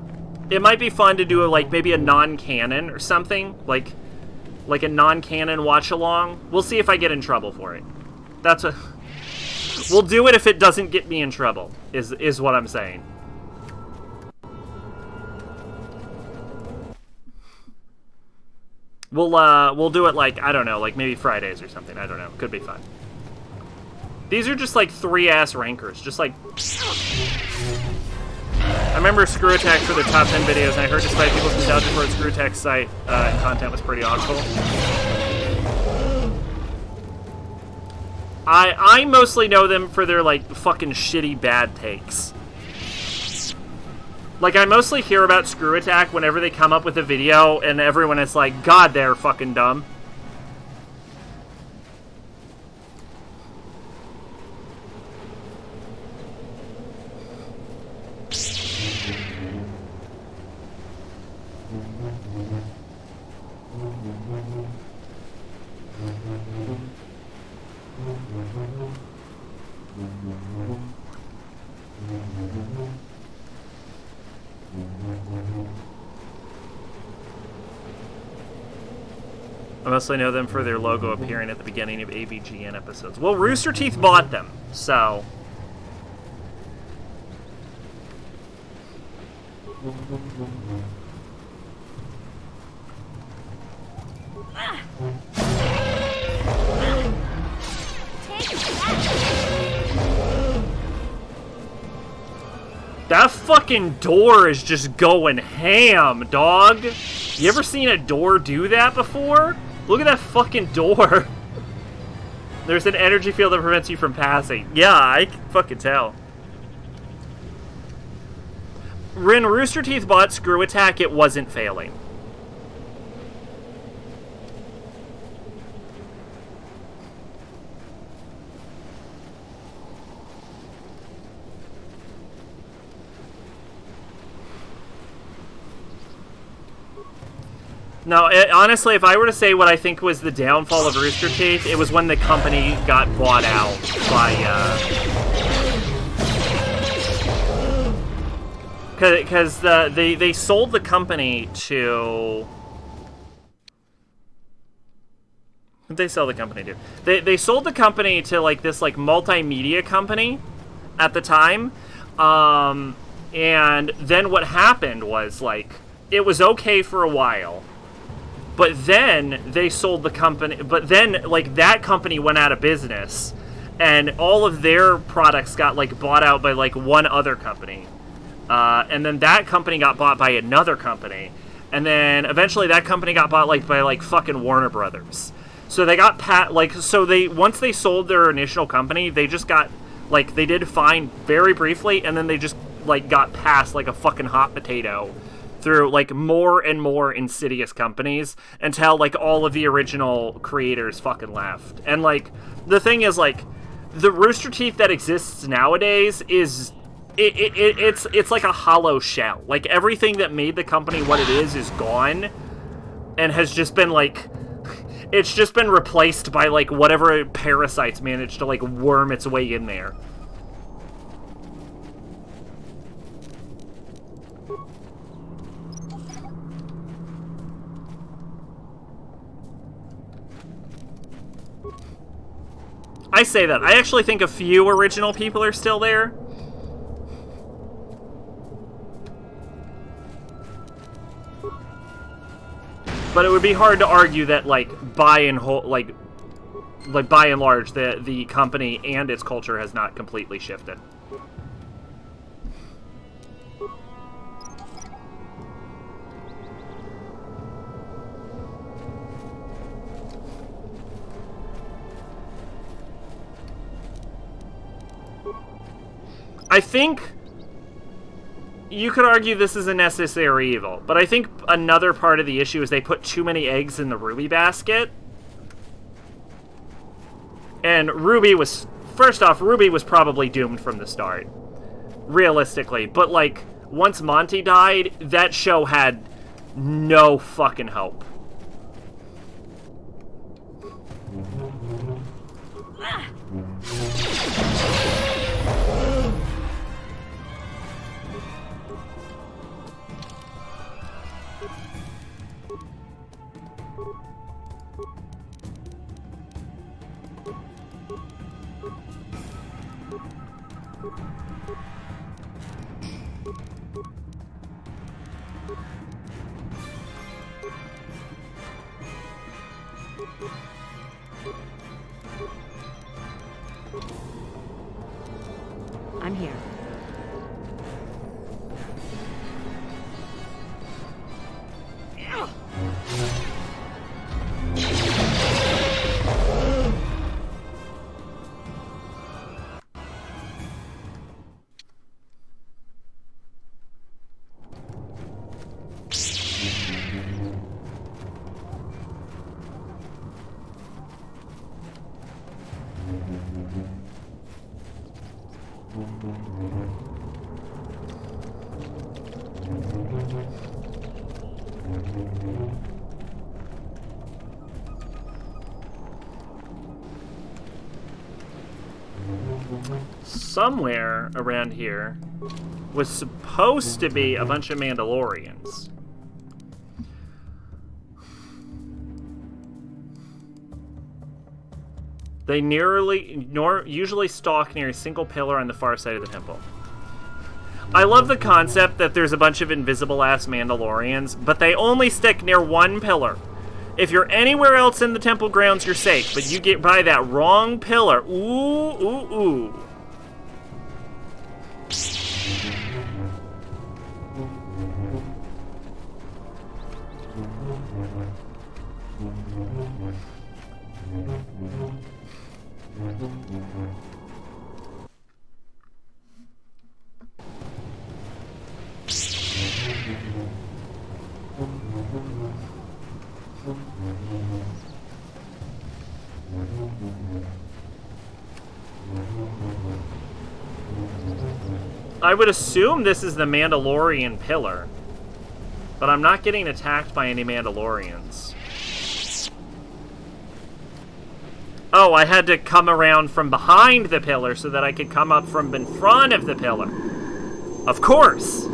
it might be fun to do like maybe a non-canon or something, like a non-canon watch-along. We'll see if I get in trouble for it. We'll do it if it doesn't get me in trouble, is what I'm saying. We'll do it like, I don't know, like maybe Fridays or something. I don't know. Could be fun. These are just like 3-ass rankers. Just like... I remember Screw Attack for the top 10 videos, and I heard despite people's nostalgia for its Screw Attack site and content was pretty awful. I mostly know them for their, like, fucking shitty bad takes. Like, I mostly hear about Screw Attack whenever they come up with a video, and everyone is like, God, they're fucking dumb. I mostly know them for their logo appearing at the beginning of AVGN episodes. Well, Rooster Teeth bought them, so... That fucking door is just going ham, dog. You ever seen a door do that before? Look at that fucking door. There's an energy field that prevents you from passing. Yeah, I can fucking tell. When Rooster Teeth bought Screw Attack, it wasn't failing. No, honestly, if I were to say what I think was the downfall of Rooster Teeth, it was when the company got bought out by, because they sold the company to... What did they sell the company to? They sold the company to, like, this, like, multimedia company at the time, and then what happened was, like, it was okay for a while. But then they sold the company, but then, like, that company went out of business, and all of their products got, like, bought out by, like, one other company. And then that company got bought by another company. And then eventually that company got bought, like, by, like, fucking Warner Brothers. So they got, once they sold their initial company, they just got, like, they did fine very briefly, and then they just, like, got passed like a fucking hot potato through, like, more and more insidious companies until, like, all of the original creators fucking left. And, like, the thing is, like, the Rooster Teeth that exists nowadays is... It's like a hollow shell. Like, everything that made the company what it is gone and has just been, like... It's just been replaced by, like, whatever parasites managed to, like, worm its way in there. I say that. I actually think a few original people are still there. But it would be hard to argue that, like, buy and hold, like, like, by and large, the company and its culture has not completely shifted. I think you could argue this is a necessary evil, but I think another part of the issue is they put too many eggs in the Ruby basket. And Ruby was, first off, Ruby was probably doomed from the start, realistically. But, like, once Monty died, that show had no fucking hope. I'm here. Somewhere around here was supposed to be a bunch of Mandalorians. They usually stalk near a single pillar on the far side of the temple. I love the concept that there's a bunch of invisible-ass Mandalorians, but they only stick near one pillar. If you're anywhere else in the temple grounds, you're safe, but you get by that wrong pillar. Ooh, ooh, ooh. I would assume this is the Mandalorian pillar, but I'm not getting attacked by any Mandalorians. Oh, I had to come around from behind the pillar so that I could come up from in front of the pillar. Of course!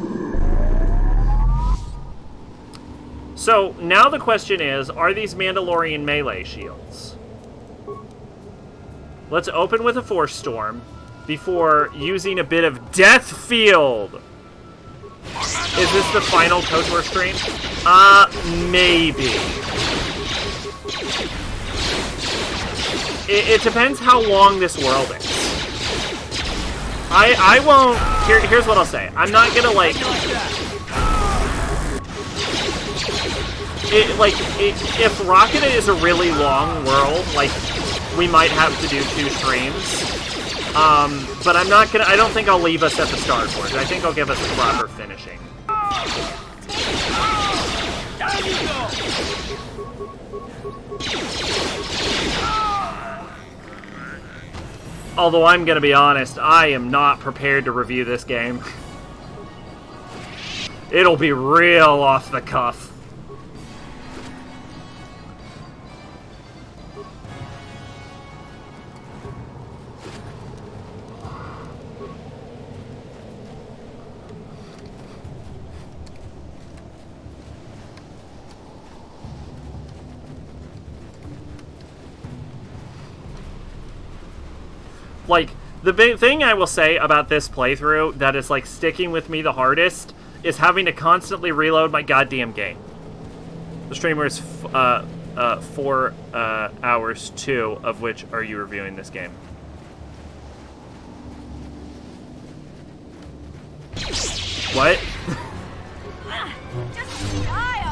So, now the question is, are these Mandalorian melee shields? Let's open with a Force Storm before using a bit of Death Field. Is this the final KOTOR stream? Maybe. It depends how long this world is. I won't... Here's what I'll say. I'm not gonna, like... if Rocket is a really long world, like, we might have to do 2 streams. But I'm not gonna... I don't think I'll leave us at the Star Forge. I think I'll give us a proper finishing. Although I'm gonna be honest, I am not prepared to review this game. It'll be real off the cuff. Like, the big thing I will say about this playthrough that is, like, sticking with me the hardest is having to constantly reload my goddamn game. The streamer is 4 hours, 2 of which are you reviewing this game? What? Just die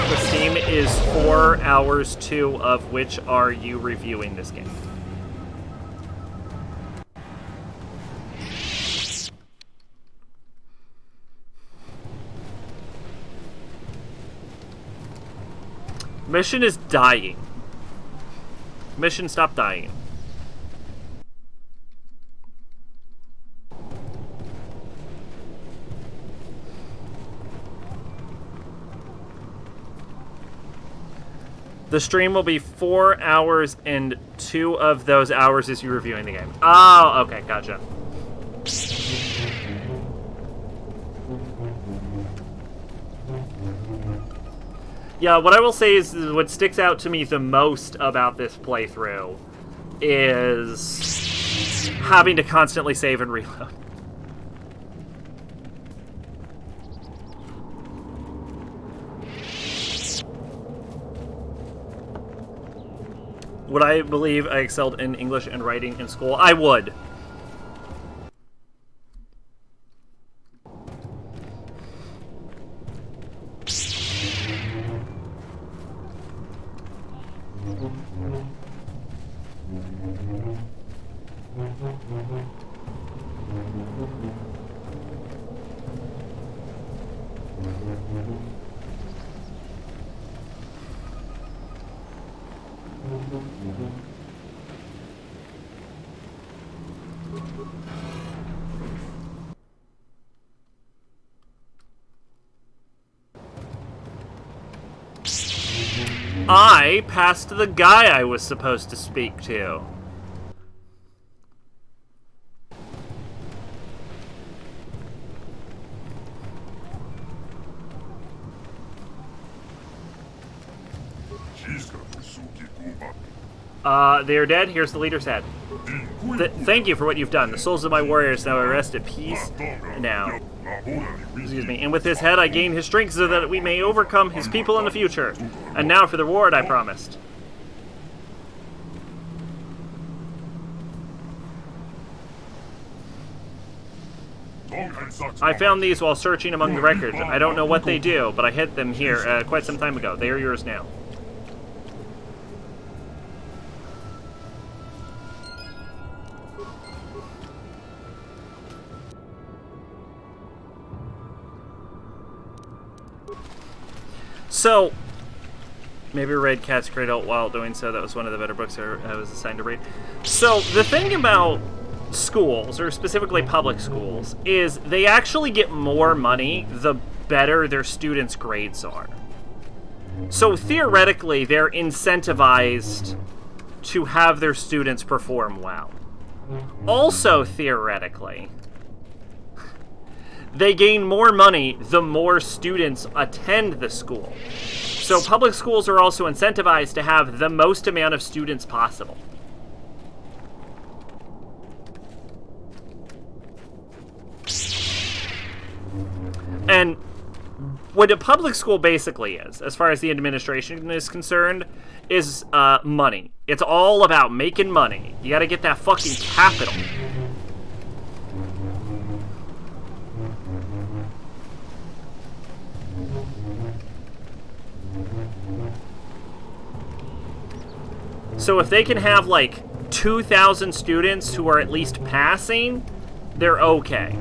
The Steam is 4 hours, 2 of which are you reviewing this game? Mission is dying. Mission, stop dying. The stream will be 4 hours, and 2 of those hours is you reviewing the game. Oh, okay, gotcha. Yeah, what I will say is what sticks out to me the most about this playthrough is having to constantly save and reload. Would I believe I excelled in English and writing in school? I would. I passed the guy I was supposed to speak to. They are dead. Here's the leader's head. Thank you for what you've done. The souls of my warriors now rest at peace now. Excuse me. And with his head, I gain his strength so that we may overcome his people in the future. And now for the reward I promised. I found these while searching among the records. I don't know what they do, but I hid them here quite some time ago. They are yours now. So, maybe read Cat's Cradle while doing so. That was one of the better books I was assigned to read. So, the thing about schools, or specifically public schools, is they actually get more money the better their students' grades are. So, theoretically, they're incentivized to have their students perform well. Also, theoretically, they gain more money the more students attend the school. So public schools are also incentivized to have the most amount of students possible. And what a public school basically is, as far as the administration is concerned, is money. It's all about making money. You gotta get that fucking capital. So if they can have, like, 2,000 students who are at least passing, they're okay.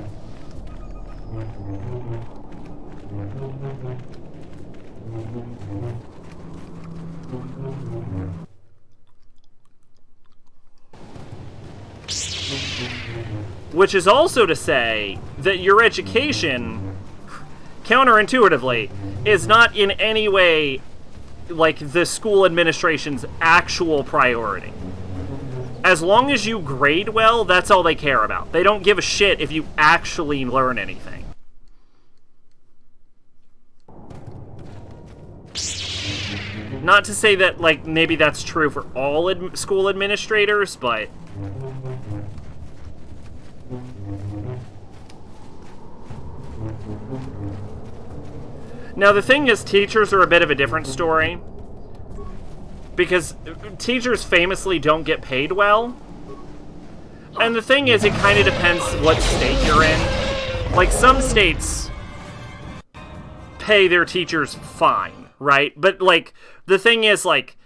Which is also to say that your education, counterintuitively, is not in any way like the school administration's actual priority. As long as you grade well, that's all they care about. They don't give a shit if you actually learn anything. Not to say that, like, maybe that's true for all school administrators, but Now, the thing is, teachers are a bit of a different story. Because teachers famously don't get paid well. And the thing is, it kind of depends what state you're in. Like, some states pay their teachers fine, right? But, like, the thing is, like,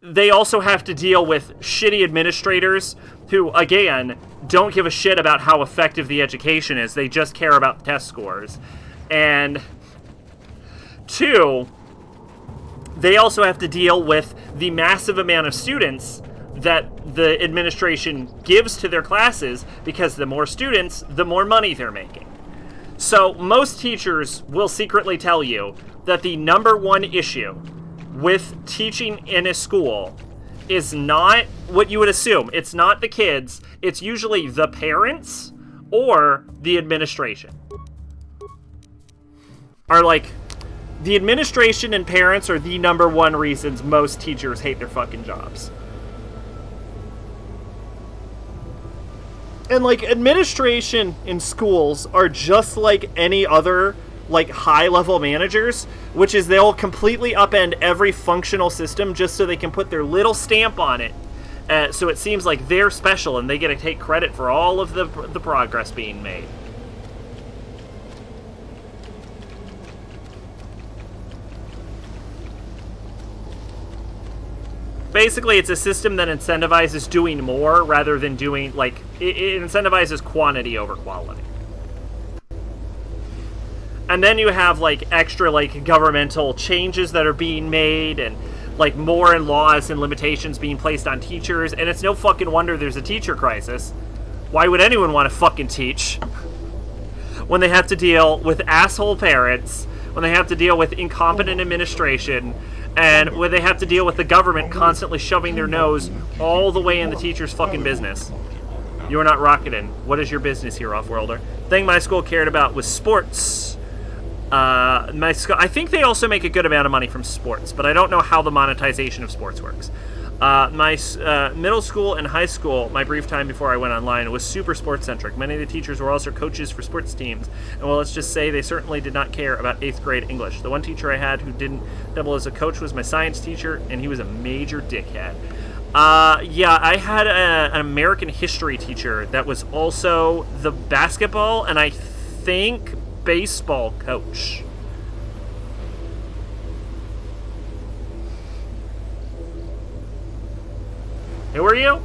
they also have to deal with shitty administrators who, again, don't give a shit about how effective the education is. They just care about the test scores. And 2, they also have to deal with the massive amount of students that the administration gives to their classes, because the more students, the more money they're making. So most teachers will secretly tell you that the number one issue with teaching in a school is not what you would assume. It's not the kids. It's usually the parents or the administration. Are like, the administration and parents are the number one reasons most teachers hate their fucking jobs. And, like, administration in schools are just like any other, like, high-level managers, which is they'll completely upend every functional system just so they can put their little stamp on it. So it seems like they're special and they get to take credit for all of the progress being made. Basically, it's a system that incentivizes doing more rather than doing, like, it incentivizes quantity over quality. And then you have, like, extra, like, governmental changes that are being made and, like, more laws and limitations being placed on teachers. And it's no fucking wonder there's a teacher crisis. Why would anyone want to fucking teach when they have to deal with asshole parents, when they have to deal with incompetent administration, and when they have to deal with the government constantly shoving their nose all the way in the teacher's fucking business? You are not rocketing. What is your business here, Off-Worlder? Thing my school cared about was sports. I think they also make a good amount of money from sports, but I don't know how the monetization of sports works. My middle school and high school, my brief time before I went online, was super sports-centric. Many of the teachers were also coaches for sports teams, and well, let's just say they certainly did not care about 8th grade English. The one teacher I had who didn't double as a coach was my science teacher, and he was a major dickhead. Yeah, I had an American history teacher that was also the basketball and I think baseball coach. Who are you?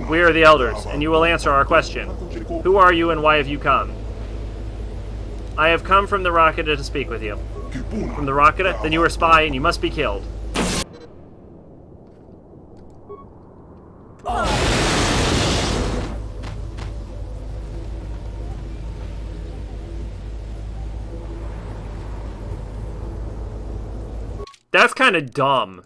We are the elders, and you will answer our question. Who are you and why have you come? I have come from the Rocketa to speak with you. From the Rocketa? Then you are a spy and you must be killed. That's kind of dumb.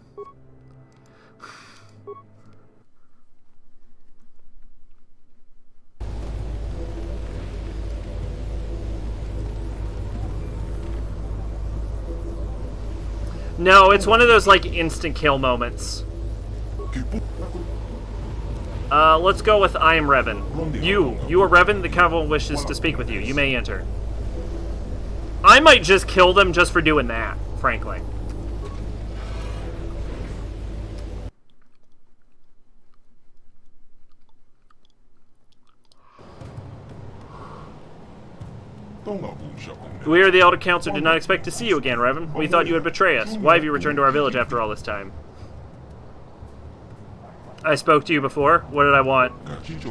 No, it's one of those, like, instant kill moments. Let's go with I am Revan. You are Revan. The Council wishes to speak with you. You may enter. I might just kill them just for doing that, frankly. We are the Elder Council did not expect to see you again, Revan. We thought you would betray us. Why have you returned to our village after all this time? I spoke to you before. What did I want?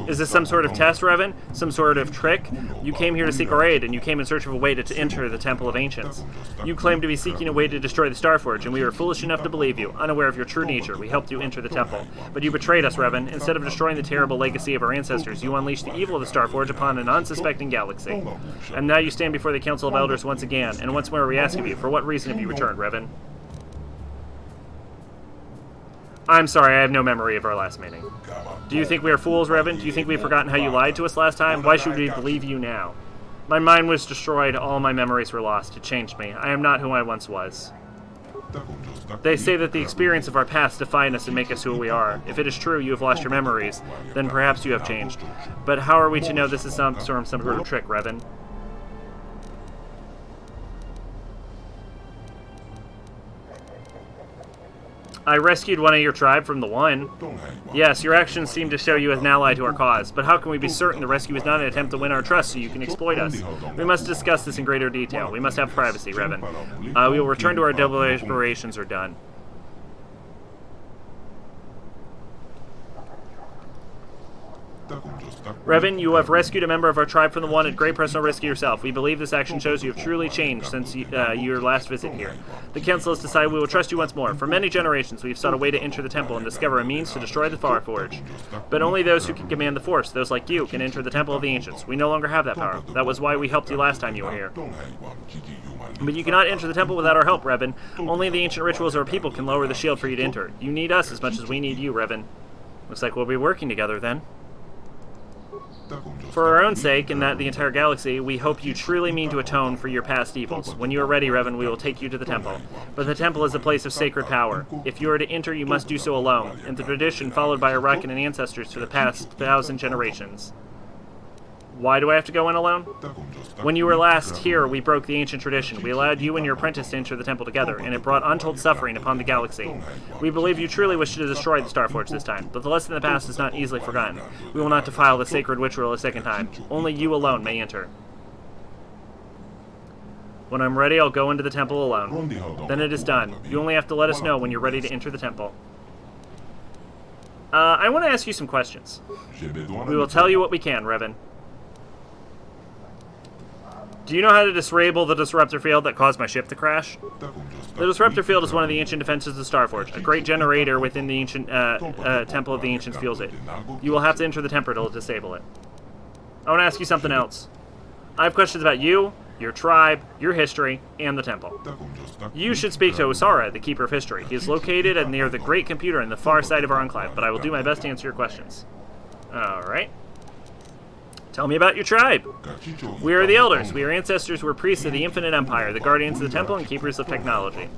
Is this some sort of test, Revan? Some sort of trick? You came here to seek our aid, and you came in search of a way to enter the Temple of Ancients. You claimed to be seeking a way to destroy the Starforge, and we were foolish enough to believe you. Unaware of your true nature, we helped you enter the temple. But you betrayed us, Revan. Instead of destroying the terrible legacy of our ancestors, you unleashed the evil of the Starforge upon an unsuspecting galaxy. And now you stand before the Council of Elders once again, and once more we ask of you, for what reason have you returned, Revan? I'm sorry, I have no memory of our last meeting. Do you think we are fools, Revan? Do you think we've forgotten how you lied to us last time? Why should we believe you now? My mind was destroyed, all my memories were lost. It changed me. I am not who I once was. They say that the experience of our past define us and make us who we are. If it is true you have lost your memories, then perhaps you have changed. But how are we to know this is some sort of trick, Revan? I rescued one of your tribe from the one. Yes, your actions seem to show you as an ally to our cause, but how can we be certain the rescue is not an attempt to win our trust so you can exploit us? We must discuss this in greater detail. We must have privacy, Revan. We will return to our double operations are done. Revan, you have rescued a member of our tribe from the one at great personal risk to yourself. We believe this action shows you have truly changed since your last visit here. The Council has decided we will trust you once more. For many generations, we have sought a way to enter the temple and discover a means to destroy the Farforge. But only those who can command the Force, those like you, can enter the Temple of the Ancients. We no longer have that power. That was why we helped you last time you were here. But you cannot enter the temple without our help, Revan. Only the ancient rituals of our people can lower the shield for you to enter. You need us as much as we need you, Revan. Looks like we'll be working together then. For our own sake, and that the entire galaxy, we hope you truly mean to atone for your past evils. When you are ready, Revan, we will take you to the temple. But the temple is a place of sacred power. If you are to enter, you must do so alone, in the tradition followed by our Rakkanen ancestors for the past 1,000 generations. Why do I have to go in alone? When you were last here, we broke the ancient tradition. We allowed you and your apprentice to enter the temple together, and it brought untold suffering upon the galaxy. We believe you truly wish to destroy the Starforge this time, but the lesson in the past is not easily forgotten. We will not defile the sacred ritual a second time. Only you alone may enter. When I'm ready, I'll go into the temple alone. Then it is done. You only have to let us know when you're ready to enter the temple. I want to ask you some questions. We will tell you what we can, Revan. Do you know how to disable the disruptor field that caused my ship to crash? The disruptor field is one of the ancient defenses of Starforge. A great generator within the ancient Temple of the Ancients fuels it. You will have to enter the temple to disable it. I want to ask you something else. I have questions about you, your tribe, your history, and the temple. You should speak to Osara, the Keeper of History. He is located near the Great Computer in the far side of our enclave, but I will do my best to answer your questions. Alright. Tell me about your tribe. We are the Elders. We are ancestors who were priests of the Infinite Empire, the guardians of the temple and keepers of technology.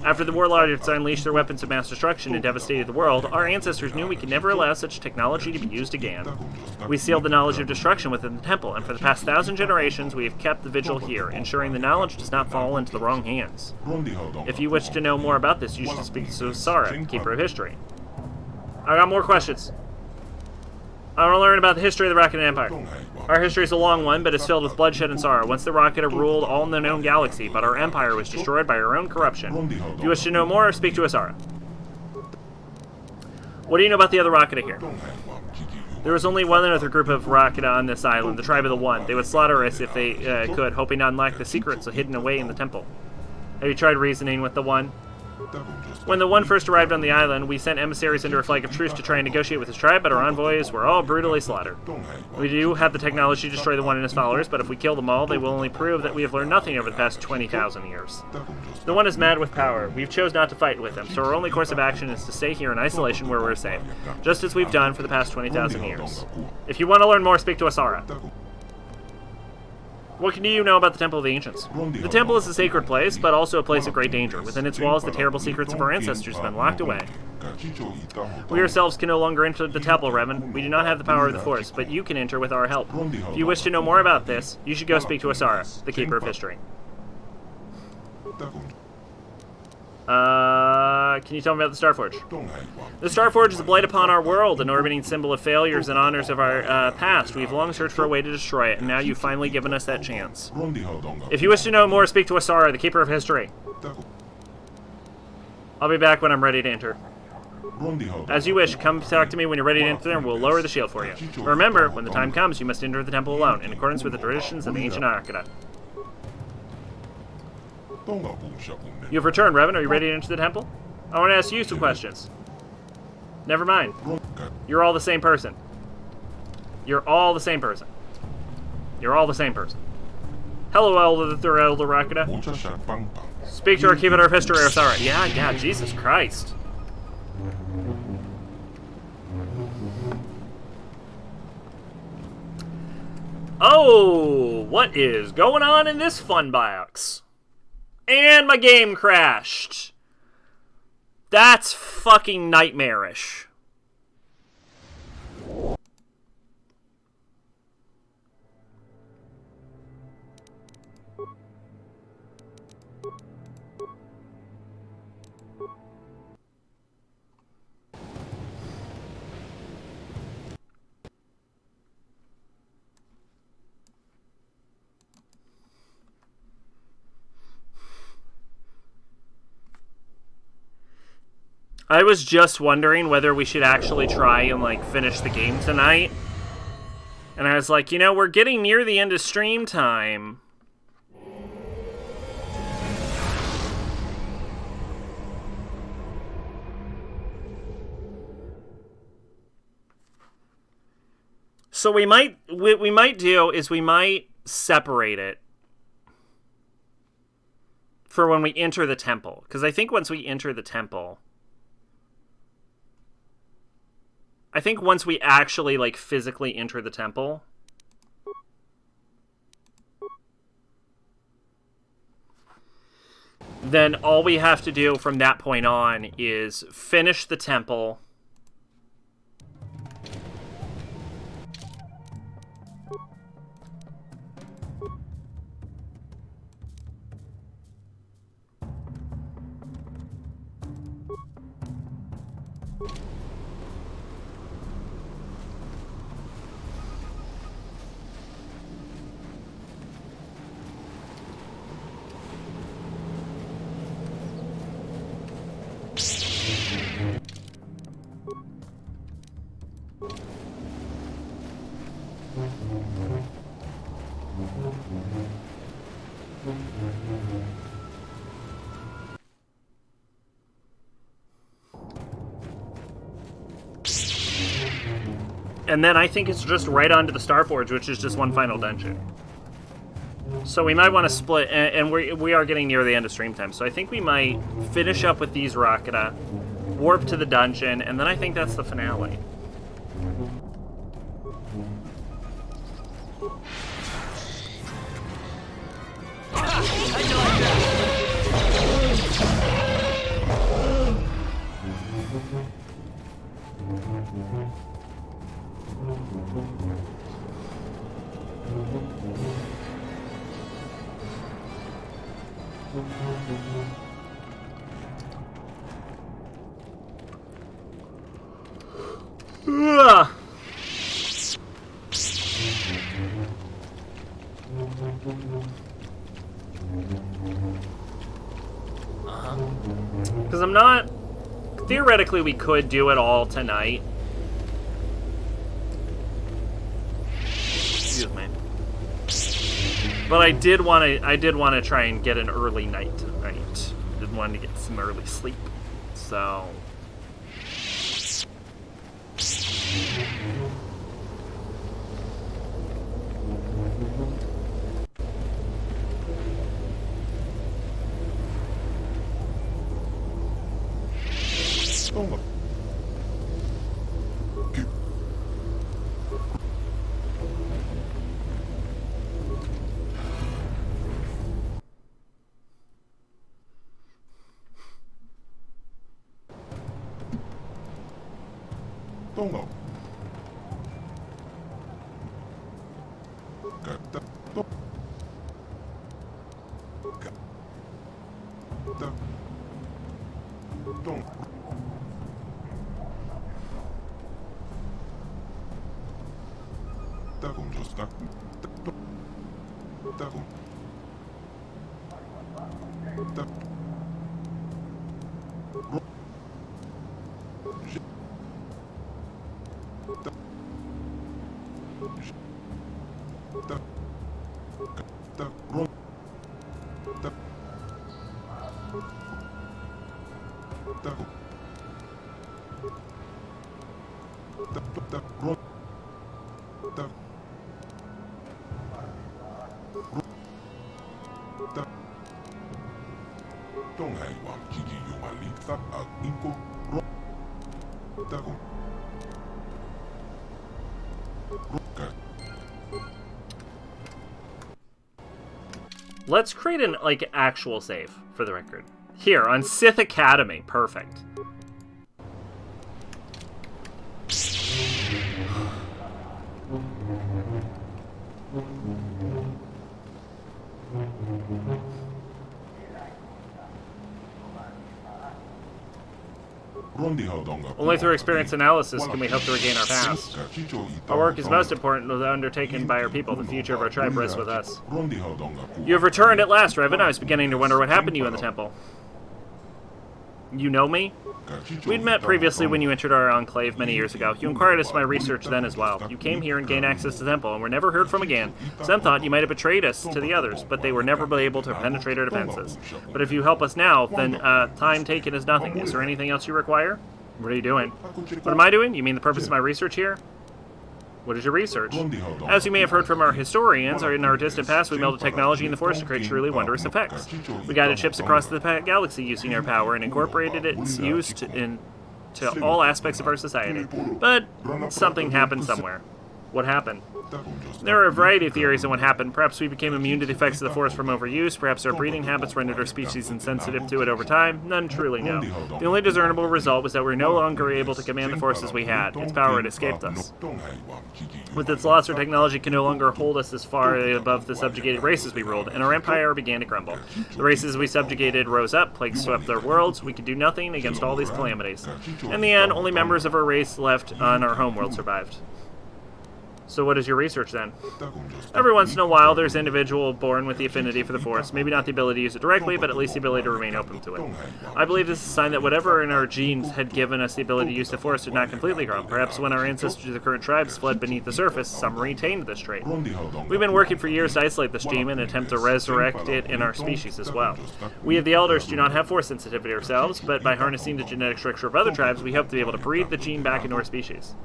After the warlords unleashed their weapons of mass destruction and devastated the world, our ancestors knew we could never allow such technology to be used again. We sealed the knowledge of destruction within the temple, and for the past 1,000 generations we have kept the vigil here, ensuring the knowledge does not fall into the wrong hands. If you wish to know more about this, you should speak to Osara, Keeper of History. I got more questions. I want to learn about the history of the Rakkanen Empire. Our history is a long one, but it's filled with bloodshed and sorrow. Once the Rakkanen ruled all in the known galaxy, but our empire was destroyed by our own corruption. If you wish to know more, speak to Osara. What do you know about the other Rakkanen here? There was only one other group of Rakkanen on this island, the Tribe of the One. They would slaughter us if they could, hoping to unlock the secrets hidden away in the temple. Have you tried reasoning with the One? When the One first arrived on the island, we sent emissaries under a flag of truce to try and negotiate with his tribe, but our envoys were all brutally slaughtered. We do have the technology to destroy the One and his followers, but if we kill them all, they will only prove that we have learned nothing over the past 20,000 years. The One is mad with power. We've chose not to fight with him, so our only course of action is to stay here in isolation where we're safe, just as we've done for the past 20,000 years. If you want to learn more, speak to Osara. What do you know about the Temple of the Ancients? The temple is a sacred place, but also a place of great danger. Within its walls, the terrible secrets of our ancestors have been locked away. We ourselves can no longer enter the temple, Revan. We do not have the power of the Force, but you can enter with our help. If you wish to know more about this, you should go speak to Osara, the Keeper of History. Can you tell me about the Starforge? The Starforge is a blight upon our world, an orbiting symbol of failures and honors of our past. We've long searched for a way to destroy it, and now you've finally given us that chance. If you wish to know more, speak to Osara, the Keeper of History. I'll be back when I'm ready to enter. As you wish, come talk to me when you're ready to enter, and we'll lower the shield for you. Remember, when the time comes, you must enter the temple alone, in accordance with the traditions of the ancient Arkada. You've returned, Revan. Are you ready to enter the temple? I want to ask you some questions. Never mind. You're all the same person. You're all the same person. You're all the same person. Hello, Elder Rakkanen. Speak to our Keeper of History, Osara. Yeah, Jesus Christ. Oh, what is going on in this fun box? And my game crashed. That's fucking nightmarish. I was just wondering whether we should actually try and, like, finish the game tonight. And I was like, you know, we're getting near the end of stream time. So what we might do is we might separate it for when we enter the temple. Because I think once we enter the temple, I think once we actually, like, physically enter the temple, then all we have to do from that point on is finish the temple, and then I think it's just right onto the Starforge, which is just one final dungeon. So we might want to split, and we are getting near the end of stream time, so I think we might finish up with these Rakata, warp to the dungeon, and then I think that's the finale. Ugh. Because I'm not... Theoretically, we could do it all tonight. Excuse me. But I did want to try and get an early night tonight. Did want to get some early sleep. So... Let's create an, like, actual save, for the record. Here, on Sith Academy. Perfect. Only through experience analysis can we hope to regain our past. Our work is most important, undertaken by our people. The future of our tribe rests with us. You have returned at last, Revan. I was beginning to wonder what happened to you in the temple. You know me? We'd met previously when you entered our enclave many years ago. You inquired as to my research then as well. You came here and gained access to the temple, and were never heard from again. Some thought you might have betrayed us to the others, but they were never able to penetrate our defenses. But if you help us now, then time taken is nothing. Is there anything else you require? What are you doing? What am I doing? You mean the purpose of my research here? What is your research? As you may have heard from our historians, in our distant past we melded technology in the Force to create truly wondrous effects. We guided ships across the galaxy using our power and incorporated its use into all aspects of our society. But something happened somewhere. What happened? There are a variety of theories on what happened. Perhaps we became immune to the effects of the Force from overuse. Perhaps our breeding habits rendered our species insensitive to it over time. None truly know. The only discernible result was that we were no longer able to command the Force as we had. Its power had escaped us. With its loss, our technology can no longer hold us as far above the subjugated races we ruled, and our empire began to crumble. The races we subjugated rose up, plagues swept their worlds. We could do nothing against all these calamities. In the end, only members of our race left on our homeworld survived. So what is your research then? Every once in a while, there's an individual born with the affinity for the Force. Maybe not the ability to use it directly, but at least the ability to remain open to it. I believe this is a sign that whatever in our genes had given us the ability to use the Force did not completely grow. Perhaps when our ancestors of the current tribes fled beneath the surface, some retained this trait. We've been working for years to isolate this gene and attempt to resurrect it in our species as well. We of the Elders do not have Force sensitivity ourselves, but by harnessing the genetic structure of other tribes, we hope to be able to breed the gene back into our species.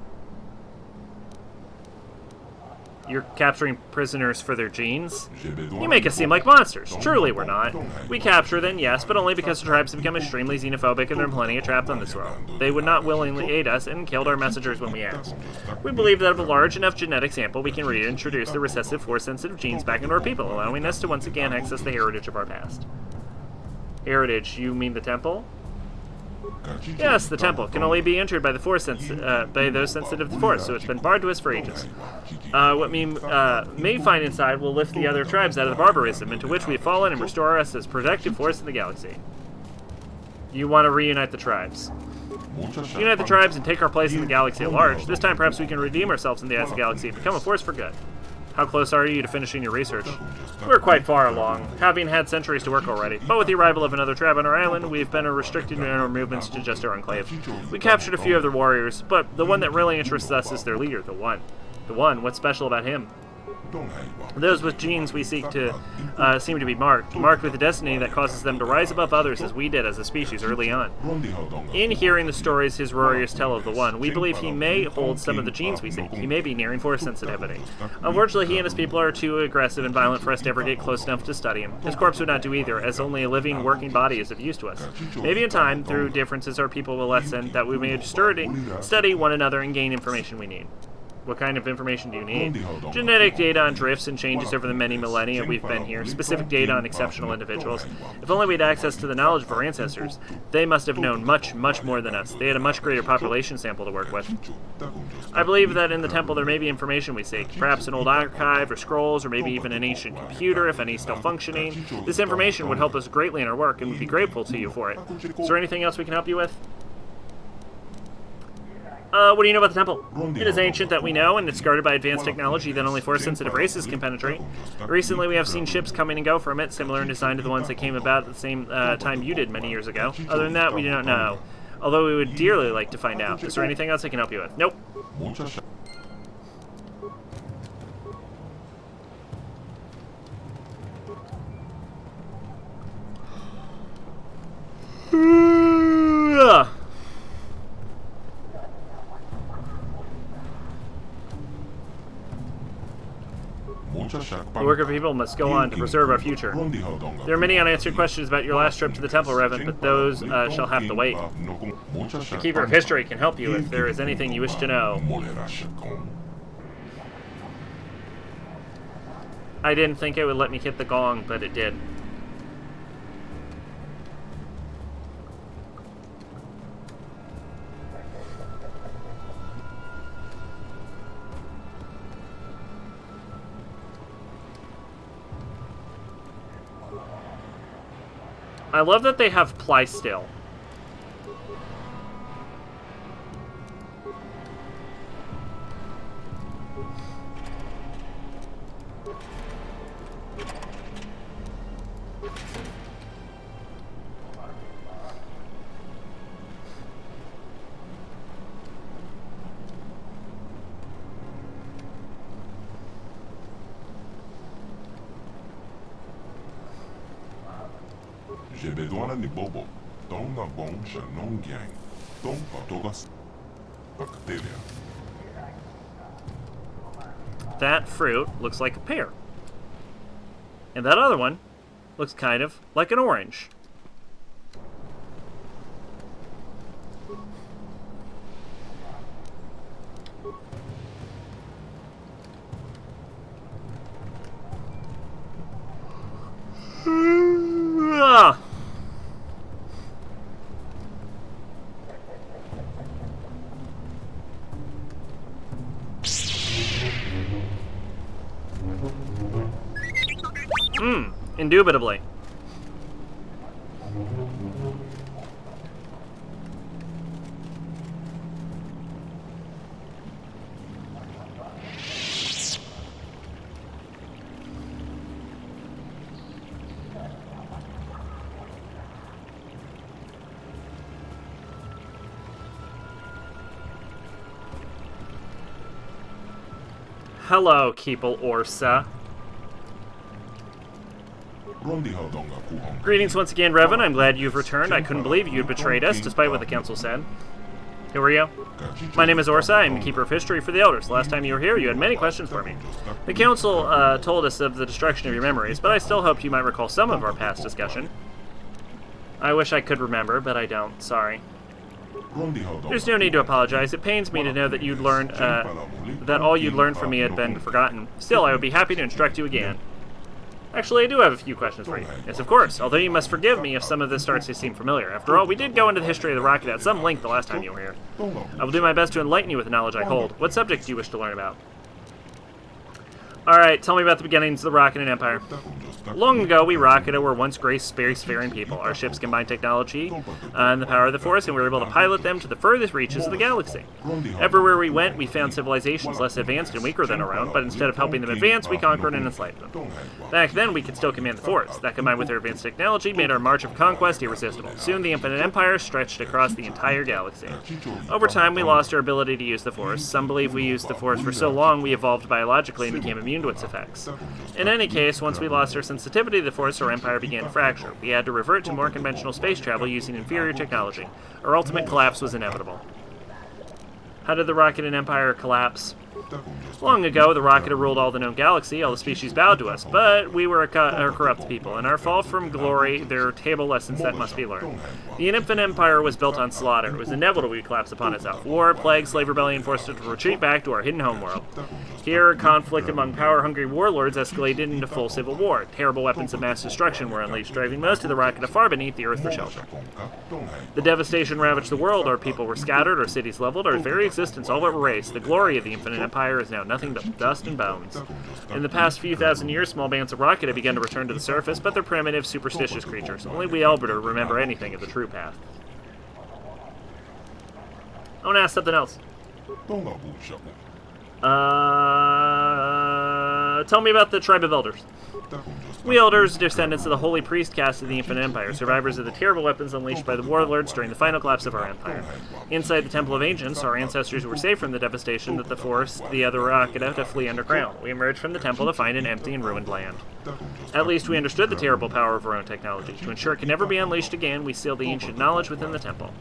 You're capturing prisoners for their genes? You make us seem like monsters. Truly, we're not. We capture them, yes, but only because the tribes have become extremely xenophobic and they're planning a trap on this world. They would not willingly aid us and killed our messengers when we asked. We believe that of a large enough genetic sample, we can reintroduce the recessive Force-sensitive genes back into our people, allowing us to once again access the heritage of our past. Heritage, you mean the temple? Yes, the temple can only be entered by the Force by those sensitive to the Force, so it's been barred to us for ages. What we may find inside will lift the other tribes out of the barbarism into which we have fallen and restore us as protective force in the galaxy. You want to reunite the tribes. Unite the tribes and take our place in the galaxy at large. This time perhaps we can redeem ourselves in the eyes of the galaxy and become a force for good. How close are you to finishing your research? We're quite far along, having had centuries to work already. But with the arrival of another tribe on our island, we've been restricted in our movements to just our enclave. We captured a few of their warriors, but the one that really interests us is their leader, the One. The One, what's special about him? Those with genes we seek to seem to be marked with a destiny that causes them to rise above others as we did as a species early on. In hearing the stories his warriors tell of the One, we believe he may hold some of the genes we seek. He may be nearing Force sensitivity. Unfortunately, he and his people are too aggressive and violent for us to ever get close enough to study him. His corpse would not do either, as only a living, working body is of use to us. Maybe in time, through differences our people will lessen, that we may study one another and gain information we need. What kind of information do you need? Genetic data on drifts and changes over the many millennia we've been here. Specific data on exceptional individuals. If only we had access to the knowledge of our ancestors. They must have known much, much more than us. They had a much greater population sample to work with. I believe that in the temple there may be information we seek. Perhaps an old archive or scrolls, or maybe even an ancient computer, if any is still functioning. This information would help us greatly in our work, and we'd be grateful to you for it. Is there anything else we can help you with? What do you know about the temple? It is ancient that we know, and it's guarded by advanced technology that only Force-sensitive races can penetrate. Recently, we have seen ships coming and go from it, similar in design to the ones that came about at the same time you did many years ago. Other than that, we do not know. Although we would dearly like to find out. Is there anything else I can help you with? Nope. The work of people must go on to preserve our future. There are many unanswered questions about your last trip to the temple, Revan, but those shall have to wait. The Keeper of History can help you if there is anything you wish to know. I didn't think it would let me hit the gong, but it did. I love that they have plysteel. That fruit looks like a pear. And that other one looks kind of like an orange. Ah. Indubitably. Hello, Keeple Orsa. Greetings once again, Revan. I'm glad you've returned. I couldn't believe you'd betrayed us, despite what the Council said. Who are you? My name is Orsa. I'm the Keeper of History for the Elders. Last time you were here, you had many questions for me. The Council told us of the destruction of your memories, but I still hoped you might recall some of our past discussion. I wish I could remember, but I don't. Sorry. There's no need to apologize. It pains me to know that you'd learned, that all you'd learned from me had been forgotten. Still, I would be happy to instruct you again. Actually, I do have a few questions for you. Yes, of course, although you must forgive me if some of this starts to seem familiar. After all, we did go into the history of the rocket at some length the last time you were here. I will do my best to enlighten you with the knowledge I hold. What subject do you wish to learn about? Alright, tell me about the beginnings of the Rocketed Empire. Long ago, we Rocketa were once great spacefaring people. Our ships combined technology and the power of the Force, and we were able to pilot them to the furthest reaches of the galaxy. Everywhere we went, we found civilizations less advanced and weaker than our own, but instead of helping them advance, we conquered and enslaved them. Back then, we could still command the Force. That, combined with our advanced technology, made our march of conquest irresistible. Soon, the Infinite Empire stretched across the entire galaxy. Over time, we lost our ability to use the Force. Some believe we used the Force for so long, we evolved biologically and became immune to its effects. In any case, once we lost our sensitivity to the Force, our empire began to fracture. We had to revert to more conventional space travel using inferior technology. Our ultimate collapse was inevitable. How did the Rocketed Empire collapse? Long ago, the Rocketa ruled all the known galaxy. All the species bowed to us, but we were a corrupt people. In our fall from glory, there are table lessons that must be learned. The Infinite Empire was built on slaughter. It was inevitable we would collapse upon itself. War, plague, slave rebellion forced it to retreat back to our hidden homeworld. Here, conflict among power-hungry warlords escalated into full civil war. Terrible weapons of mass destruction were unleashed, driving most of the Rocketa far beneath the Earth for shelter. The devastation ravaged the world. Our people were scattered, our cities leveled, our very existence all but erased. The glory of the Infinite Empire is now nothing but dust and bones. In the past few thousand years, small bands of Rocketa began to return to the surface, but they're primitive, superstitious creatures. Only we Elberter remember anything of the true path. I want to ask something else. Tell me about the Tribe of Elders. We Elders, descendants of the holy priest caste of the Infinite Empire, survivors of the terrible weapons unleashed by the warlords during the final collapse of our empire. Inside the Temple of Ancients, our ancestors were saved from the devastation that forced the other Rocketa to flee underground. We emerged from the temple to find an empty and ruined land. At least we understood the terrible power of our own technology. To ensure it can never be unleashed again, we sealed the ancient knowledge within the temple.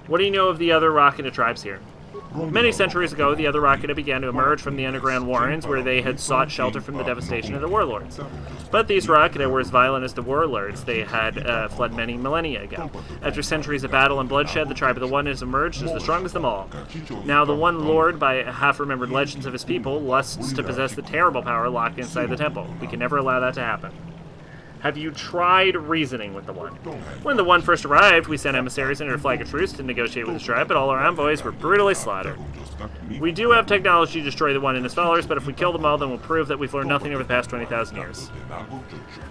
What do you know of the other Rocketa tribes here? Many centuries ago, the other Rocketa began to emerge from the underground warrens where they had sought shelter from the devastation of the warlords. But these Rocketa were as violent as the warlords they had fled many millennia ago. After centuries of battle and bloodshed, the Tribe of the One has emerged as the strongest of them all. Now, the One Lord, by half-remembered legends of his people, lusts to possess the terrible power locked inside the temple. We can never allow that to happen. Have you tried reasoning with the One? When the One first arrived, we sent emissaries under a flag of truce to negotiate with the tribe, but all our envoys were brutally slaughtered. We do have technology to destroy the One and his followers, but if we kill them all, then we'll prove that we've learned nothing over the past 20,000 years.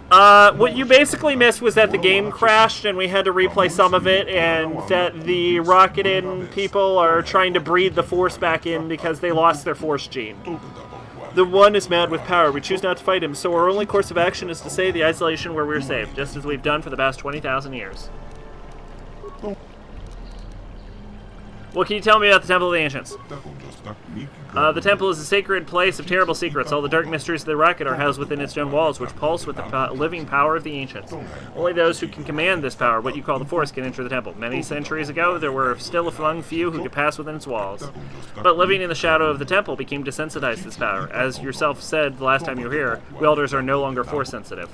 What you basically missed was that the game crashed and we had to replay some of it, and that the Rocketed people are trying to breathe the Force back in because they lost their Force gene. The One is mad with power. We choose not to fight him, so our only course of action is to stay the isolation where we're safe, just as we've done for the past 20,000 years. What can you tell me about the Temple of the Ancients? The temple is a sacred place of terrible secrets. All the dark mysteries of the rocket are housed within its stone walls, which pulse with the living power of the ancients. Only those who can command this power, what you call the Force, can enter the temple. Many centuries ago, there were still among few who could pass within its walls. But living in the shadow of the temple became desensitized to this power. As yourself said the last time you were here, we elders are no longer Force sensitive.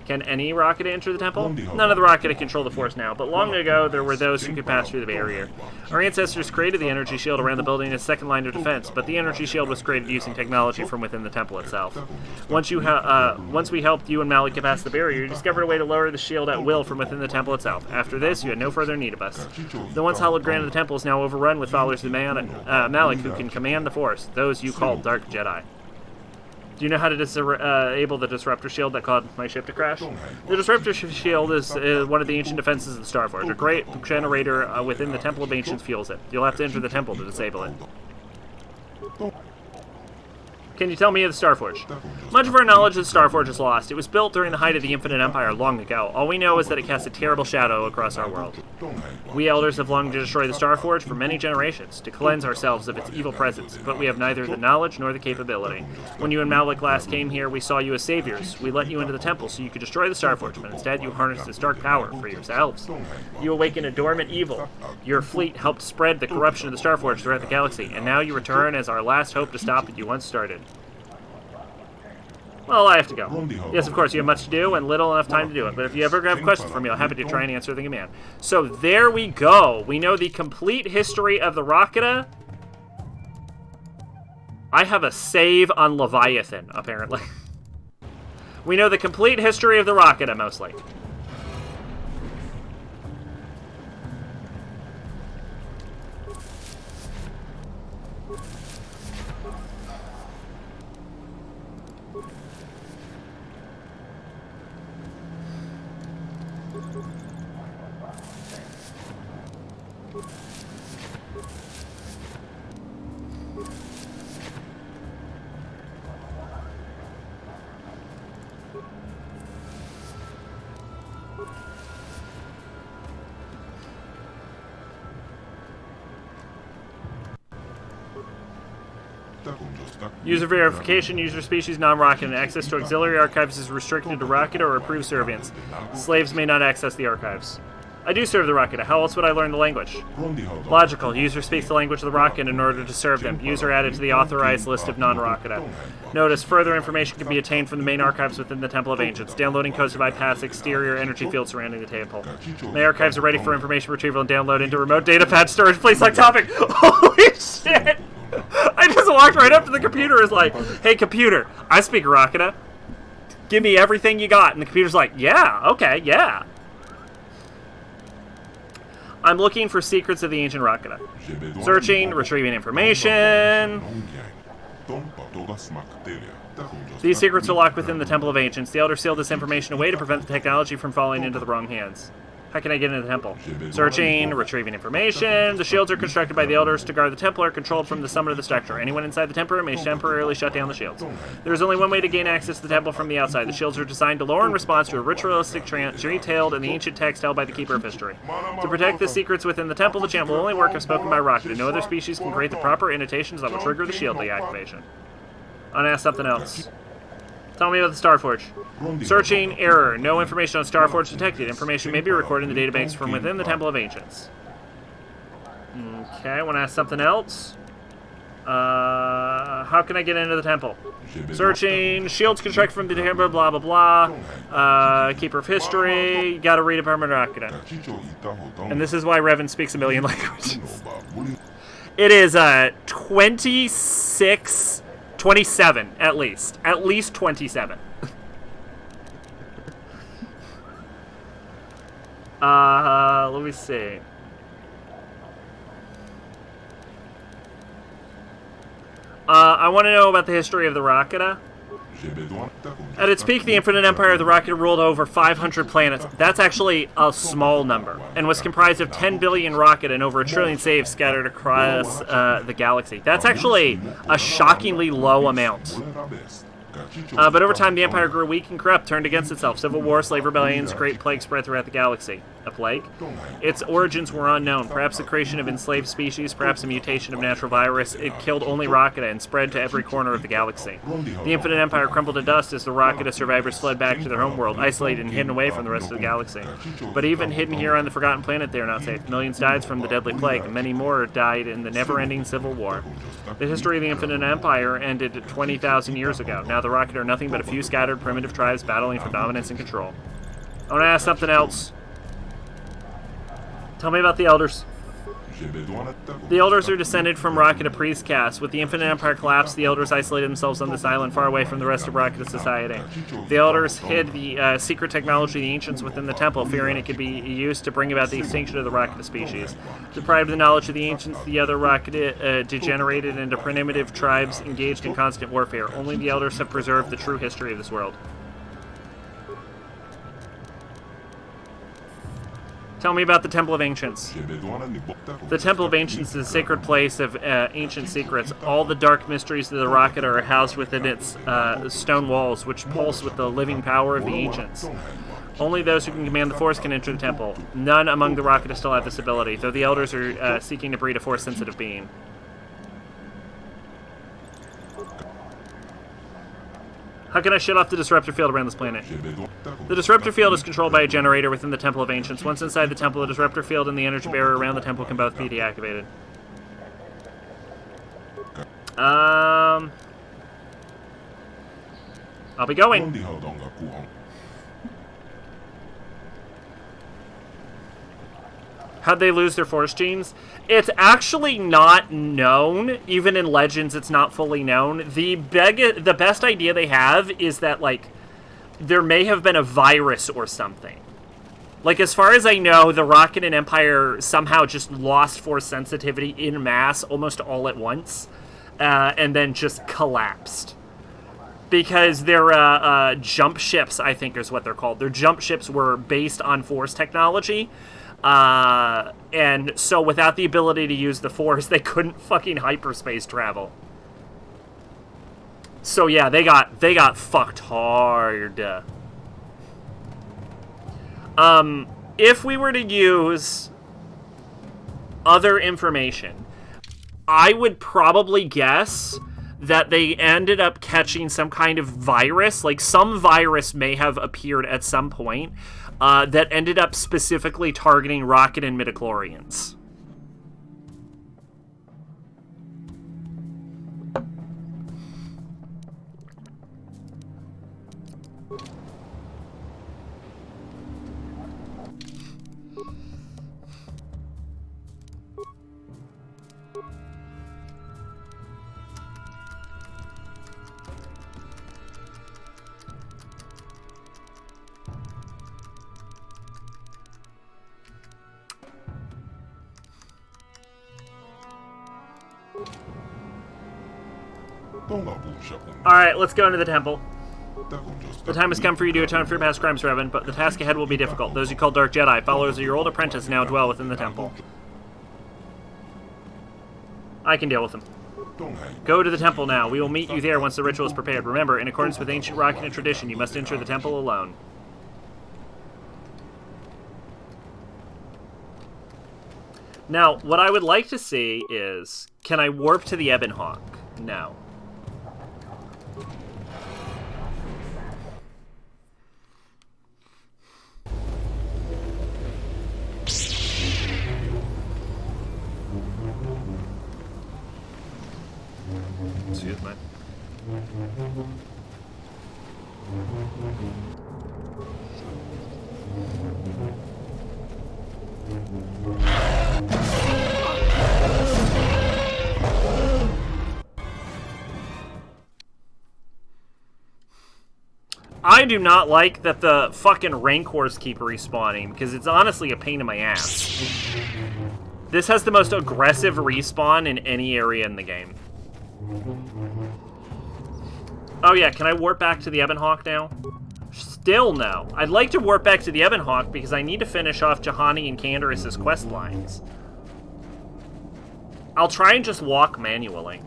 Can any rocket enter the temple? None of the rocket can control the Force now, but long ago there were those who could pass through the barrier. Our ancestors created the energy shield around the building as a second line of defense, but the energy shield was created using technology from within the temple itself. Once we helped you and Malik get past the barrier, you discovered a way to lower the shield at will from within the temple itself. After this, you had no further need of us. The once hallowed ground of the temple is now overrun with followers of Malik who can command the Force, those you call Dark Jedi. Do you know how to disable the disruptor shield that caused my ship to crash? The disruptor shield is one of the ancient defenses of the Starforge. A great generator within the Temple of Ancients fuels it. You'll have to enter the temple to disable it. Can you tell me of the Starforge? Much of our knowledge of the Starforge is lost. It was built during the height of the Infinite Empire long ago. All we know is that it casts a terrible shadow across our world. We elders have longed to destroy the Starforge for many generations, to cleanse ourselves of its evil presence, but we have neither the knowledge nor the capability. When you and Malik last came here, we saw you as saviors. We let you into the temple so you could destroy the Starforge, but instead you harnessed its dark power for yourselves. You awakened a dormant evil. Your fleet helped spread the corruption of the Starforge throughout the galaxy, and now you return as our last hope to stop what you once started. Well, I have to go. Yes, of course, you have much to do and little enough time to do it. But if you ever have questions for me, I'm happy to try and answer the command. So there we go. We know the complete history of the Rocketa. I have a save on Leviathan, apparently. We know the complete history of the Rocketa, mostly. User verification, user species, non-rocket, and access to auxiliary archives is restricted to rocket or approved servients. Slaves may not access the archives. I do serve the rocket. How else would I learn the language? Logical. User speaks the language of the rocket in order to serve them. User added to the authorized list of non-rocketa. Notice, further information can be obtained from the main archives within the Temple of Ancients. Downloading codes to bypass exterior energy fields surrounding the temple. My archives are ready for information retrieval and download into remote data pad storage. Please select topic. Holy shit! I just walked right up to the computer and was like, hey computer, I speak Rocketa. Give me everything you got. And the computer's like, yeah, okay, yeah. I'm looking for secrets of the ancient Rocketa. Searching, retrieving information. These secrets are locked within the Temple of Ancients. The Elder sealed this information away to prevent the technology from falling into the wrong hands. How can I get into the temple? Searching, retrieving information. The shields are constructed by the Elders to guard the temple, are controlled from the summit of the structure. Anyone inside the temple may temporarily shut down the shields. There is only one way to gain access to the temple from the outside. The shields are designed to lure in response to a ritualistic trance detailed in the ancient text held by the Keeper of History. To protect the secrets within the temple, the chant will only work if spoken by Rocket. No other species can create the proper annotations that will trigger the shield deactivation. I'm gonna ask something else. Tell me about the Starforge. Searching, error. No information on Starforge detected. Information may be recorded in the databanks from within the Temple of Ancients. Okay, I want to ask something else. How can I get into the temple? Searching, shields constructed from the temple, blah, blah, blah. Keeper of History, you gotta read about Rocketa. And this is why Revan speaks a million languages. It is 27, at least. At least 27. Let me see. I want to know about the history of the Rocketa. At its peak, the Infinite Empire of the Rocketa ruled over 500 planets. That's actually a small number, and was comprised of 10 billion rocket and over 1 trillion saves scattered across the galaxy. That's actually a shockingly low amount. But over time, the Empire grew weak and corrupt, turned against itself. Civil war, slave rebellions, great plague spread throughout the galaxy. a plague. Its origins were unknown. Perhaps the creation of enslaved species, perhaps a mutation of natural virus. It killed only Rocketa and spread to every corner of the galaxy. The Infinite Empire crumbled to dust as the Rocketa survivors fled back to their homeworld, isolated and hidden away from the rest of the galaxy. But even hidden here on the Forgotten Planet, they are not safe. Millions died from the deadly plague. Many more died in the never-ending civil war. The history of the Infinite Empire ended 20,000 years ago. Now the Rocketa are nothing but a few scattered primitive tribes battling for dominance and control. I want to ask something else. Tell me about the Elders. The Elders are descended from Rocketa priest caste. With the Infinite Empire collapse, the Elders isolated themselves on this island far away from the rest of Rocketa society. The Elders hid the secret technology of the Ancients within the temple, fearing it could be used to bring about the extinction of the Rocketa species. Deprived of the knowledge of the Ancients, the other Rocketa degenerated into primitive tribes engaged in constant warfare. Only the Elders have preserved the true history of this world. Tell me about the Temple of Ancients. The Temple of Ancients is a sacred place of ancient secrets. All the dark mysteries of the Rocketa are housed within its stone walls, which pulse with the living power of the Ancients. Only those who can command the Force can enter the temple. None among the Rocketa still have this ability, though the Elders are seeking to breed a Force-sensitive being. How can I shut off the disruptor field around this planet? The disruptor field is controlled by a generator within the Temple of Ancients. Once inside the temple, the disruptor field and the energy barrier around the temple can both be deactivated. I'll be going. How'd they lose their Force genes? It's actually not known. Even in Legends, it's not fully known. The best idea they have is that, like, there may have been a virus or something. Like, as far as I know, the Rocketa Empire somehow just lost Force sensitivity en masse almost all at once, and then just collapsed. Because their jump ships, I think is what they're called. Their jump ships were based on Force technology. And so without the ability to use the Force, they couldn't fucking hyperspace travel. So yeah, they got fucked hard. If we were to use other information, I would probably guess that they ended up catching some kind of virus. Like, some virus may have appeared at some point that ended up specifically targeting Rocket and midichlorians. Alright, let's go into the temple. The time has come for you to atone for your past crimes, Revan, but the task ahead will be difficult. Those you call Dark Jedi, followers of your old apprentice, now dwell within the temple. I can deal with them. Go to the temple now. We will meet you there once the ritual is prepared. Remember, in accordance with ancient Rocketa tradition, you must enter the temple alone. Now, what I would like to see is, can I warp to the Ebon Hawk? No. Excuse me. I do not like that the fucking Rancors keep respawning, because it's honestly a pain in my ass. This has the most aggressive respawn in any area in the game. Oh yeah, can I warp back to the Ebon Hawk now? Still no. I'd like to warp back to the Ebon Hawk because I need to finish off Juhani and Canderous' quest lines. I'll try and just walk manually.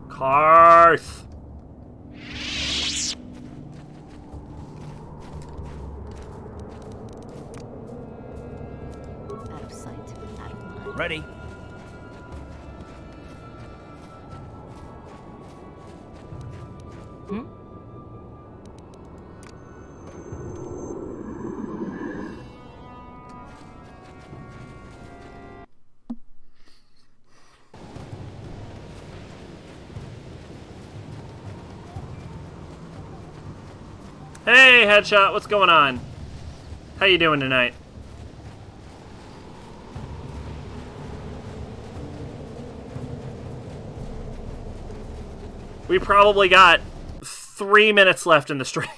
Karth! Ready? Hmm? Hey, Headshot, what's going on? How you doing tonight? We probably got 3 minutes left in the stream.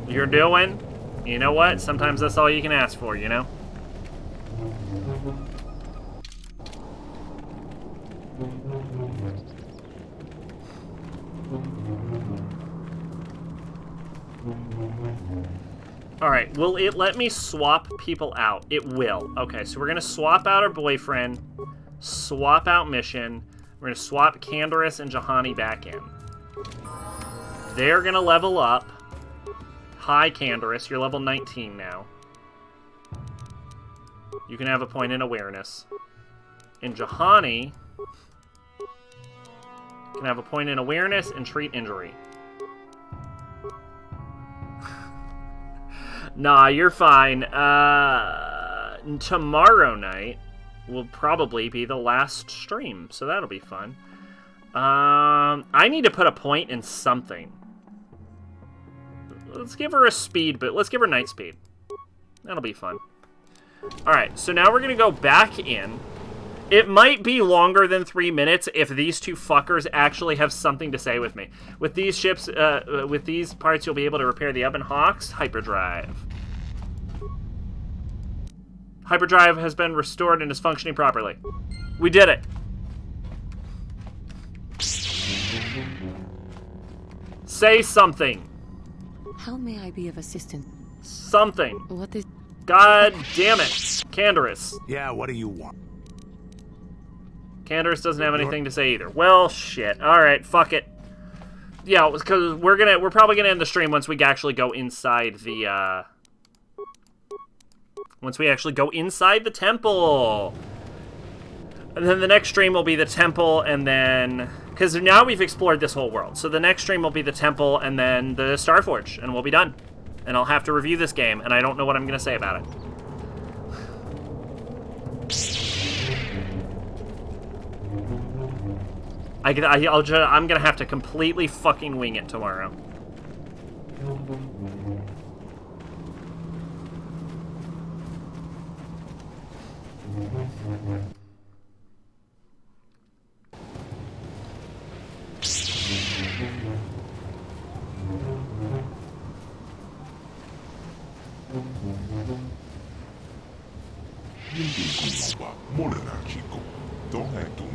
You're doing? You know what? Sometimes that's all you can ask for, you know? Alright, will it let me swap people out? It will. Okay, so we're gonna swap out our boyfriend, swap out Mission, we're gonna swap Candaris and Juhani back in. They're gonna level up. Hi, Candaris, you're level 19 now. You can have a point in awareness. And Juhani can have a point in awareness and treat injury. Nah, you're fine. Tomorrow night will probably be the last stream, so that'll be fun. I need to put a point in something. Let's give her a speed, but let's give her night speed. That'll be fun. Alright, so now we're going to go back in. It might be longer than 3 minutes if these two fuckers actually have something to say with me. With these ships, with these parts, you'll be able to repair the Ebon Hawk's hyperdrive. Hyperdrive has been restored and is functioning properly. We did it. Say something. How may I be of assistance? Something. What is... God damn it. Candaris. Yeah, what do you want? Candaris doesn't have anything to say either. Well, shit. Alright, fuck it. Yeah, because we're probably gonna end the stream once we actually go inside the, once we actually go inside the temple. And then the next stream will be the temple, and then... Because now we've explored this whole world. So the next stream will be the temple, and then the Starforge, and we'll be done. And I'll have to review this game, and I don't know what I'm going to say about it. I'm going to have to completely fucking wing it tomorrow.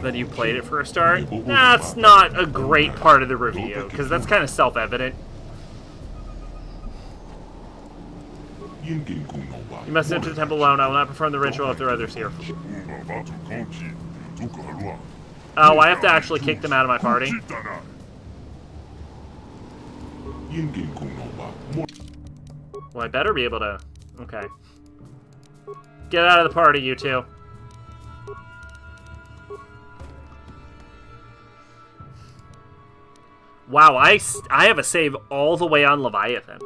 That you played it for a start? That's not a great part of the review, because that's kind of self-evident. You must enter the temple alone. I will not perform the ritual if there are others here. Oh, I have to actually kick them out of my party? Well, I better be able to... Okay. Get out of the party, you two. Wow, I have a save all the way on Leviathan.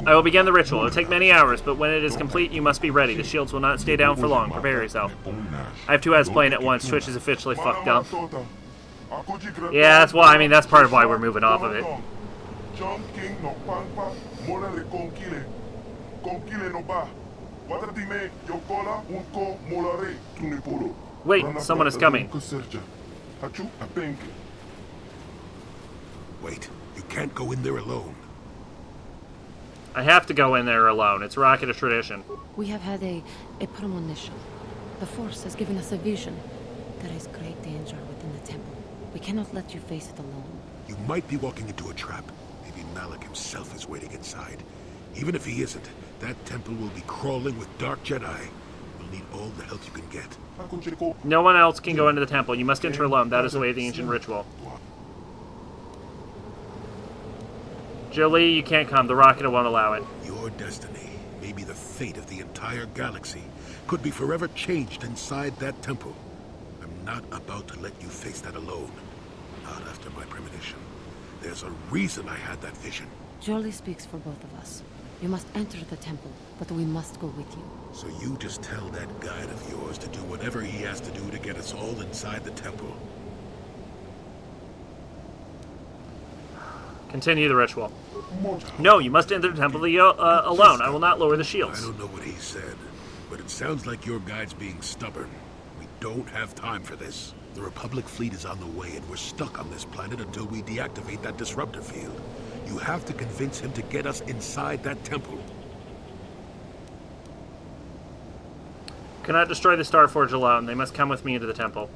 I will begin the ritual. It will take many hours, but when it is complete, you must be ready. The shields will not stay down for long. Prepare yourself. I have two heads playing at once. Twitch is officially fucked up. Yeah, that's why. I mean, that's part of why we're moving off of it. Wait, someone is coming. Wait, you can't go in there alone. I have to go in there alone. It's Rocket of Tradition. We have had a premonition. The Force has given us a vision. There is great danger within the temple. We cannot let you face it alone. You might be walking into a trap. Maybe Malik himself is waiting inside. Even if he isn't, that temple will be crawling with dark Jedi. You'll need all the help you can get. No one else can go into the temple. You must enter alone. That is the way of the ancient ritual. Jolie, you can't come. The rocket won't allow it. Your destiny, maybe the fate of the entire galaxy, could be forever changed inside that temple. I'm not about to let you face that alone. Not after my premonition. There's a reason I had that vision. Jolie speaks for both of us. You must enter the temple, but we must go with you. So you just tell that guide of yours to do whatever he has to do to get us all inside the temple. Continue the ritual. No, you must enter the temple alone. I will not lower the I shields. don't know what he said, but it sounds like your guide's being stubborn. We don't have time for this. The Republic fleet is on the way, and we're stuck on this planet until we deactivate that disruptor field. You have to convince him to get us inside that temple. Cannot destroy the Starforge alone. They must come with me into the temple.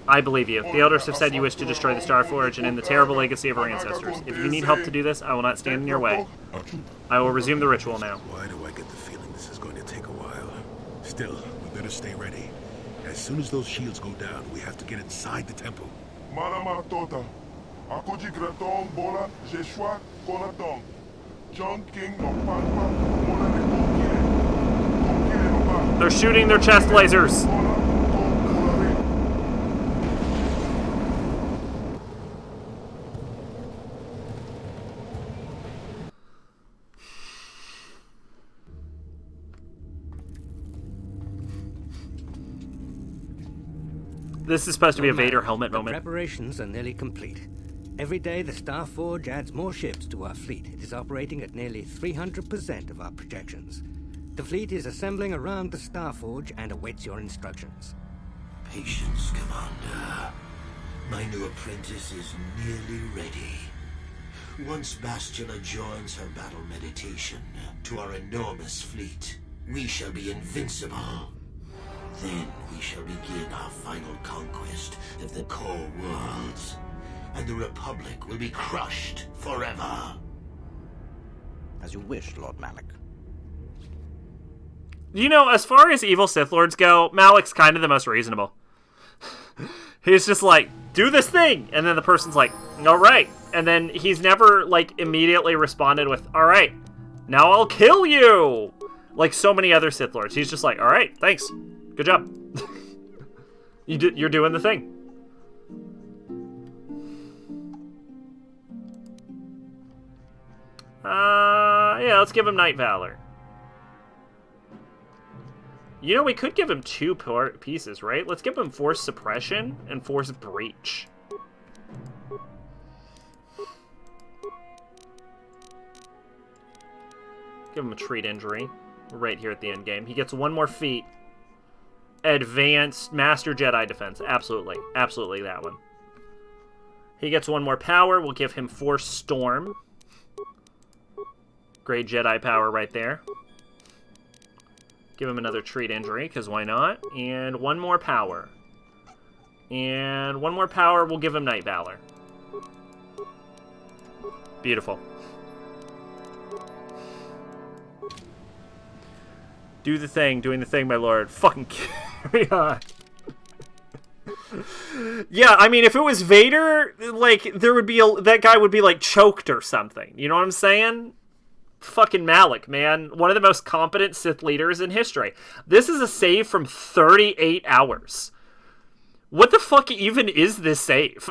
I believe you. The elders have said you wish to destroy the Starforge and end the terrible legacy of our ancestors. If you need help to do this, I will not stand in your way. I will resume the ritual now. Why do I get the feeling this is going to take a while? Still, we better stay ready. As soon as those shields go down, we have to get inside the temple. They're shooting their chest lasers. This is supposed to be a Vader helmet moment. Preparations are nearly complete. Every day, the Starforge adds more ships to our fleet. It is operating at nearly 300% of our projections. The fleet is assembling around the Starforge and awaits your instructions. Patience, Commander. My new apprentice is nearly ready. Once Bastila joins her battle meditation to our enormous fleet, we shall be invincible. Then we shall begin our final conquest of the core worlds, and the Republic will be crushed forever. As you wish, Lord Malik. You know, as far as evil Sith Lords go, Malik's kind of the most reasonable. He's just like, do this thing! And then the person's like, alright. And then he's never, like, immediately responded with, alright, now I'll kill you! Like so many other Sith Lords. He's just like, alright, thanks. Good job. You're doing the thing. Yeah, let's give him Night Valor. You know, we could give him two pieces, right? Let's give him Force Suppression and Force Breach. Give him a treat injury right here at the end game. He gets one more feat. Advanced Master Jedi Defense. Absolutely. Absolutely that one. He gets one more power. We'll give him Force Storm. Great Jedi power right there. Give him another treat injury, because why not? And one more power. And one more power, we'll give him Night Valor. Beautiful. Do the thing, doing the thing, my lord. Fucking carry on. Yeah, I mean, if it was Vader, like, there would be that guy would be, like, choked or something. You know what I'm saying? Fucking Malik, man. One of the most competent Sith leaders in history. This is a save from 38 hours. What the fuck even is this save?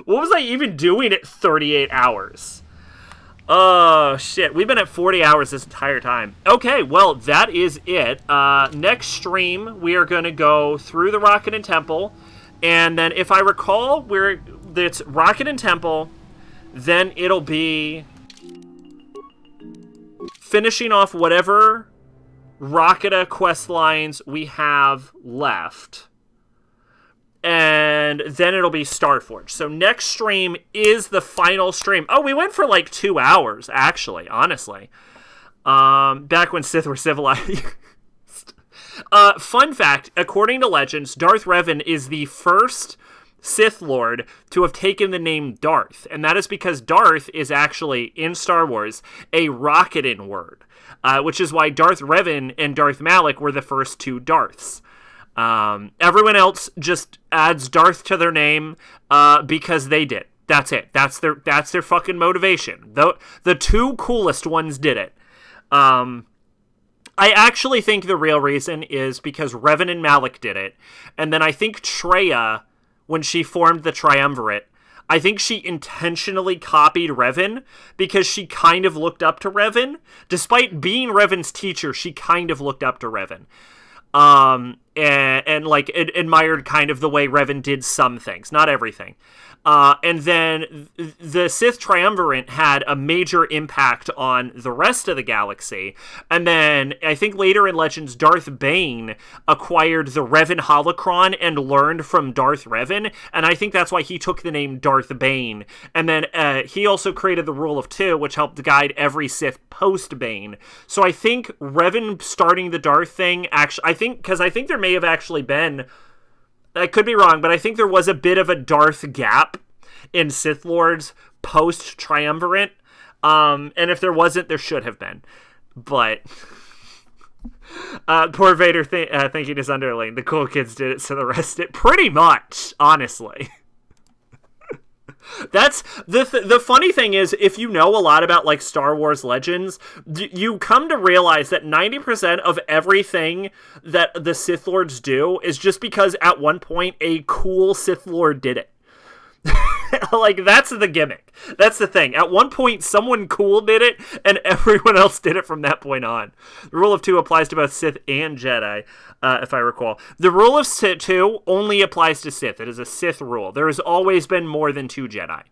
What was I even doing at 38 hours? Oh, shit. We've been at 40 hours this entire time. Okay, well, that is it. Next stream, we are going to go through the Rocket and Temple. And then, if I recall, it's Rocket and Temple. Then it'll be finishing off whatever Rocketa quest lines we have left. And then it'll be Starforge. So next stream is the final stream. Oh, we went for like 2 hours, actually, honestly. Back when Sith were civilized. Fun fact, according to legends, Darth Revan is the first Sith Lord to have taken the name Darth, and that is because Darth is actually, in Star Wars, a rocketing word, which is why Darth Revan and Darth Malak were the first two Darths. Everyone else just adds Darth to their name because they did. That's it. That's their fucking motivation. The two coolest ones did it. I actually think the real reason is because Revan and Malak did it, and then I think Traya, when she formed the Triumvirate, I think she intentionally copied Revan because she kind of looked up to Revan. Despite being Revan's teacher, she kind of looked up to Revan. And like admired kind of the way Revan did some things, not everything. And then the Sith Triumvirate had a major impact on the rest of the galaxy. And then I think later in Legends, Darth Bane acquired the Revan holocron and learned from Darth Revan. And I think that's why he took the name Darth Bane. And then he also created the Rule of Two, which helped guide every Sith post-Bane. So I think Revan starting the Darth thing, actually, I think there may have actually been, I could be wrong, but I think there was a bit of a Darth gap in Sith Lords post-Triumvirate. And if there wasn't, there should have been. But poor Vader thinking his underling, the cool kids did it, so the rest did. Pretty much, honestly. That's the funny thing is, if you know a lot about like Star Wars Legends, you come to realize that 90% of everything that the Sith Lords do is just because at one point a cool Sith Lord did it. Like, that's the gimmick. That's the thing. At one point, someone cool did it, and everyone else did it from that point on. The Rule of Two applies to both Sith and Jedi, if I recall. The Rule of Two only applies to Sith. It is a Sith rule. There has always been more than two Jedi.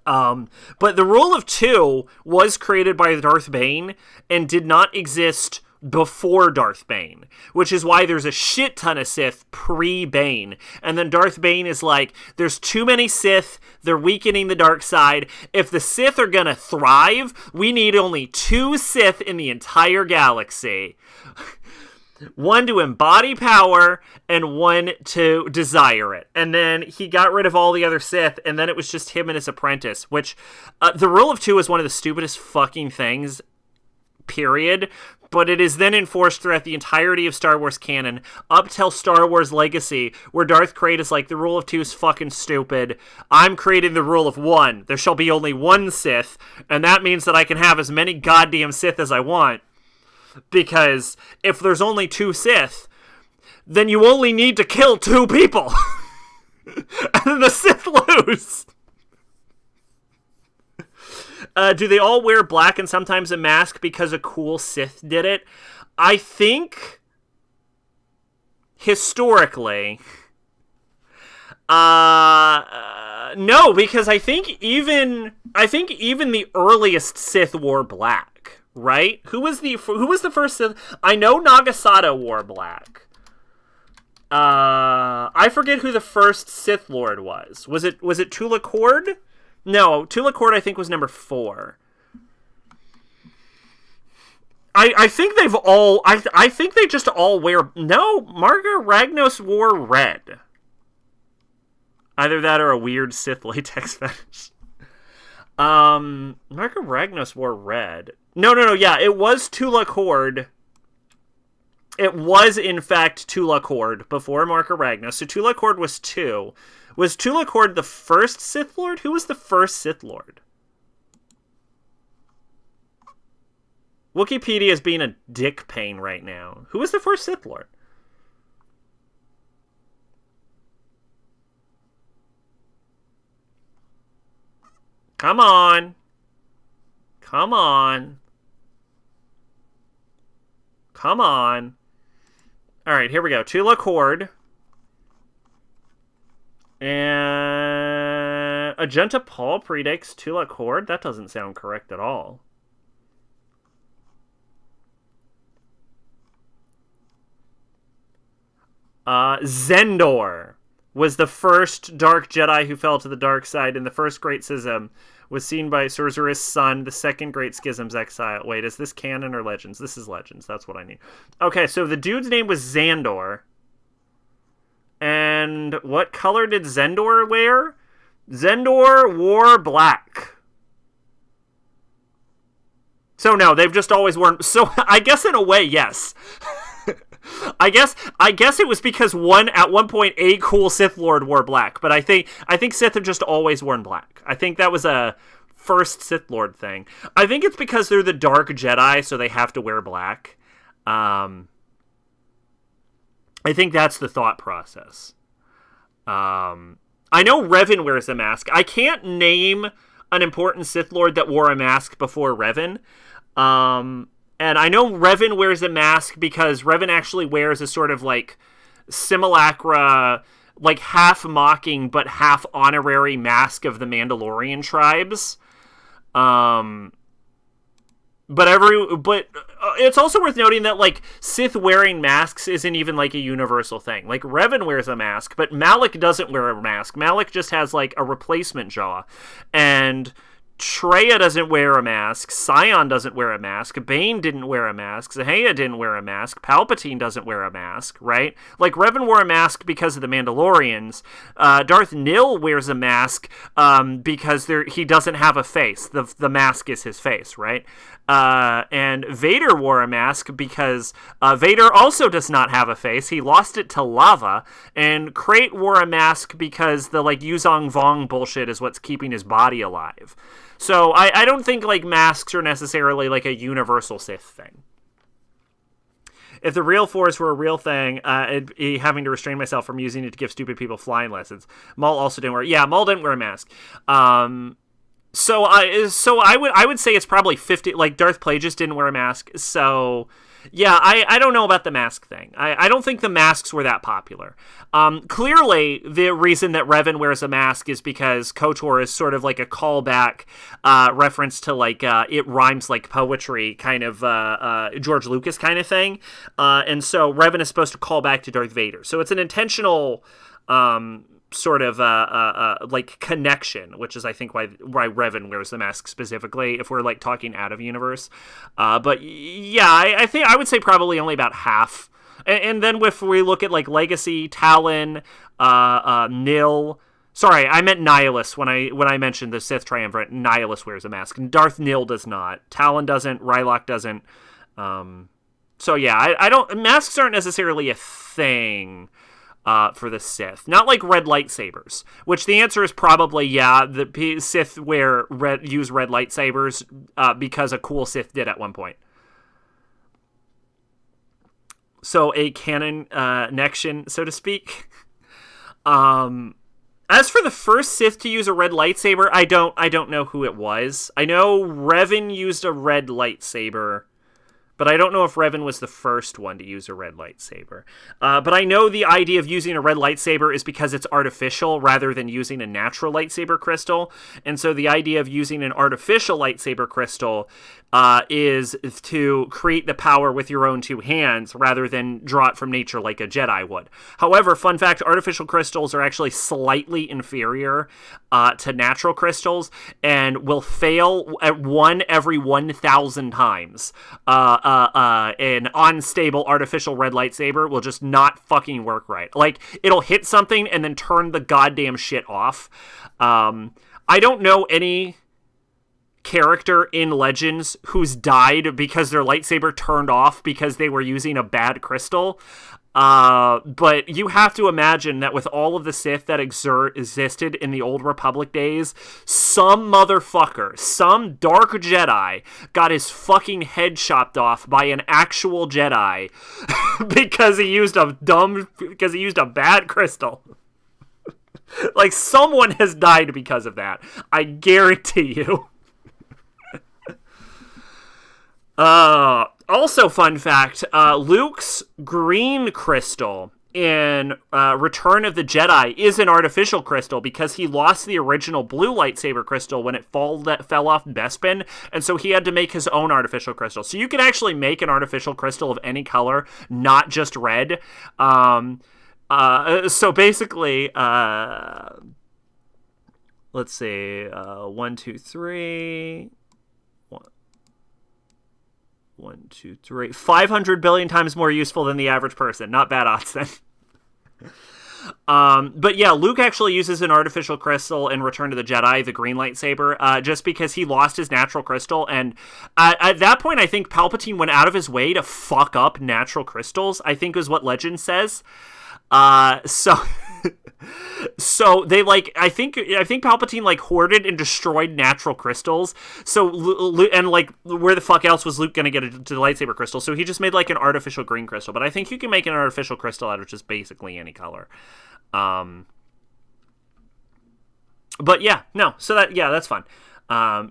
But the Rule of Two was created by Darth Bane and did not exist before Darth Bane, which is why there's a shit ton of Sith pre-Bane. And then Darth Bane is like, there's too many Sith, they're weakening the dark side. If the Sith are gonna thrive, we need only two Sith in the entire galaxy. One to embody power, and one to desire it. And then he got rid of all the other Sith, and then it was just him and his apprentice, which, the Rule of Two is one of the stupidest fucking things, period. But it is then enforced throughout the entirety of Star Wars canon, up till Star Wars Legacy, where Darth Krayt is like, the Rule of Two is fucking stupid. I'm creating the Rule of One. There shall be only one Sith, and that means that I can have as many goddamn Sith as I want. Because if there's only two Sith, then you only need to kill two people. And then the Sith lose. Do they all wear black and sometimes a mask because a cool Sith did it? I think historically, no, because I think even the earliest Sith wore black, right? Who was the first Sith? I know Nagasata wore black. I forget who the first Sith Lord was. Was it Tula Cord? No, Tula Cord I think was number 4. I think they've all... I think they just all wear... No, Marga Ragnos wore red. Either that or a weird Sith latex fetish. Marga Ragnos wore red. No, yeah, it was Tula Cord. It was, in fact, Tula Cord before Marga Ragnos. So Tula Cord was 2. Was Tula Cord the first Sith Lord? Who was the first Sith Lord? Wikipedia is being a dick pain right now. Who was the first Sith Lord? Come on. Come on. Come on. Alright, here we go. Tula Cord. And Agenta Paul predates Tula Cord? That doesn't sound correct at all. Zendor was the first Dark Jedi who fell to the dark side in the first Great Schism, was seen by Sorcerer's son, the Second Great Schism's exile. Wait, is this canon or Legends? This is Legends. That's what I need. Okay, so the dude's name was Xandor. And what color did Xandor wear? Xandor wore black. So no, they've just always worn... So I guess in a way, yes. I guess it was because at one point a cool Sith Lord wore black, but I think Sith have just always worn black. I think that was a first Sith Lord thing. I think it's because they're the Dark Jedi, so they have to wear black. I think that's the thought process. I know Revan wears a mask. I can't name an important Sith Lord that wore a mask before Revan. And I know Revan wears a mask because Revan actually wears a sort of like simulacra, like half mocking but half honorary mask of the Mandalorian tribes. But it's also worth noting that like Sith wearing masks isn't even like a universal thing. Like Revan wears a mask, but Malak doesn't wear a mask. Malak just has like a replacement jaw, and Traya doesn't wear a mask, Sion doesn't wear a mask, Bane didn't wear a mask, Zahaya didn't wear a mask, Palpatine doesn't wear a mask, right? Like, Revan wore a mask because of the Mandalorians. Darth Nil wears a mask because he doesn't have a face. The mask is his face, right? And Vader wore a mask because Vader also does not have a face. He lost it to lava. And Krayt wore a mask because the, like, Yuzong Vong bullshit is what's keeping his body alive. So I don't think, like, masks are necessarily, like, a universal Sith thing. If the real Force were a real thing, it'd be having to restrain myself from using it to give stupid people flying lessons. Maul also didn't wear... Yeah, Maul didn't wear a mask. So I would say it's probably 50... Like, Darth Plagueis didn't wear a mask, so... Yeah, I don't know about the mask thing. I don't think the masks were that popular. Clearly, the reason that Revan wears a mask is because KOTOR is sort of like a callback reference to, like, it rhymes like poetry, kind of George Lucas kind of thing. And so Revan is supposed to call back to Darth Vader. So it's an intentional... sort of like connection, which is I think why Revan wears the mask specifically, if we're like talking out of universe. But yeah, I think I would say probably only about half. And then if we look at like Legacy, Talon, Nil. Sorry, I meant Nihilus when I mentioned the Sith Triumvirate. Nihilus wears a mask. Darth Nil does not. Talon doesn't. Rylock doesn't. So yeah, I don't. Masks aren't necessarily a thing. For the Sith. Not like red lightsabers, which the answer is probably, yeah, the Sith use red lightsabers because a cool Sith did at one point. So a canon connection, so to speak. As for the first Sith to use a red lightsaber, I don't know who it was. I know Revan used a red lightsaber, but I don't know if Revan was the first one to use a red lightsaber. But I know the idea of using a red lightsaber is because it's artificial rather than using a natural lightsaber crystal. And so the idea of using an artificial lightsaber crystal is to create the power with your own two hands rather than draw it from nature like a Jedi would. However, fun fact, artificial crystals are actually slightly inferior to natural crystals and will fail at one every 1,000 times. An unstable artificial red lightsaber will just not fucking work right. Like, it'll hit something and then turn the goddamn shit off. I don't know any character in Legends who's died because their lightsaber turned off because they were using a bad crystal. But you have to imagine that with all of the Sith that existed in the Old Republic days, some motherfucker, some dark Jedi, got his fucking head chopped off by an actual Jedi because he used a bad crystal. Like, someone has died because of that. I guarantee you. Also, fun fact, Luke's green crystal in Return of the Jedi is an artificial crystal because he lost the original blue lightsaber crystal when it fell off Bespin, and so he had to make his own artificial crystal. So you can actually make an artificial crystal of any color, not just red. So basically, let's see, 1, 2, 3. 1, 2, 3. 500 billion times more useful than the average person. Not bad odds then. But yeah, Luke actually uses an artificial crystal in Return to the Jedi, the green lightsaber, just because he lost his natural crystal. And at that point, I think Palpatine went out of his way to fuck up natural crystals, I think is what legend says. So they I think Palpatine hoarded and destroyed natural crystals. So and where the fuck else was Luke gonna get to the lightsaber crystal? So he just made an artificial green crystal. But I think you can make an artificial crystal out of just basically any color. But yeah, no. So that's fun.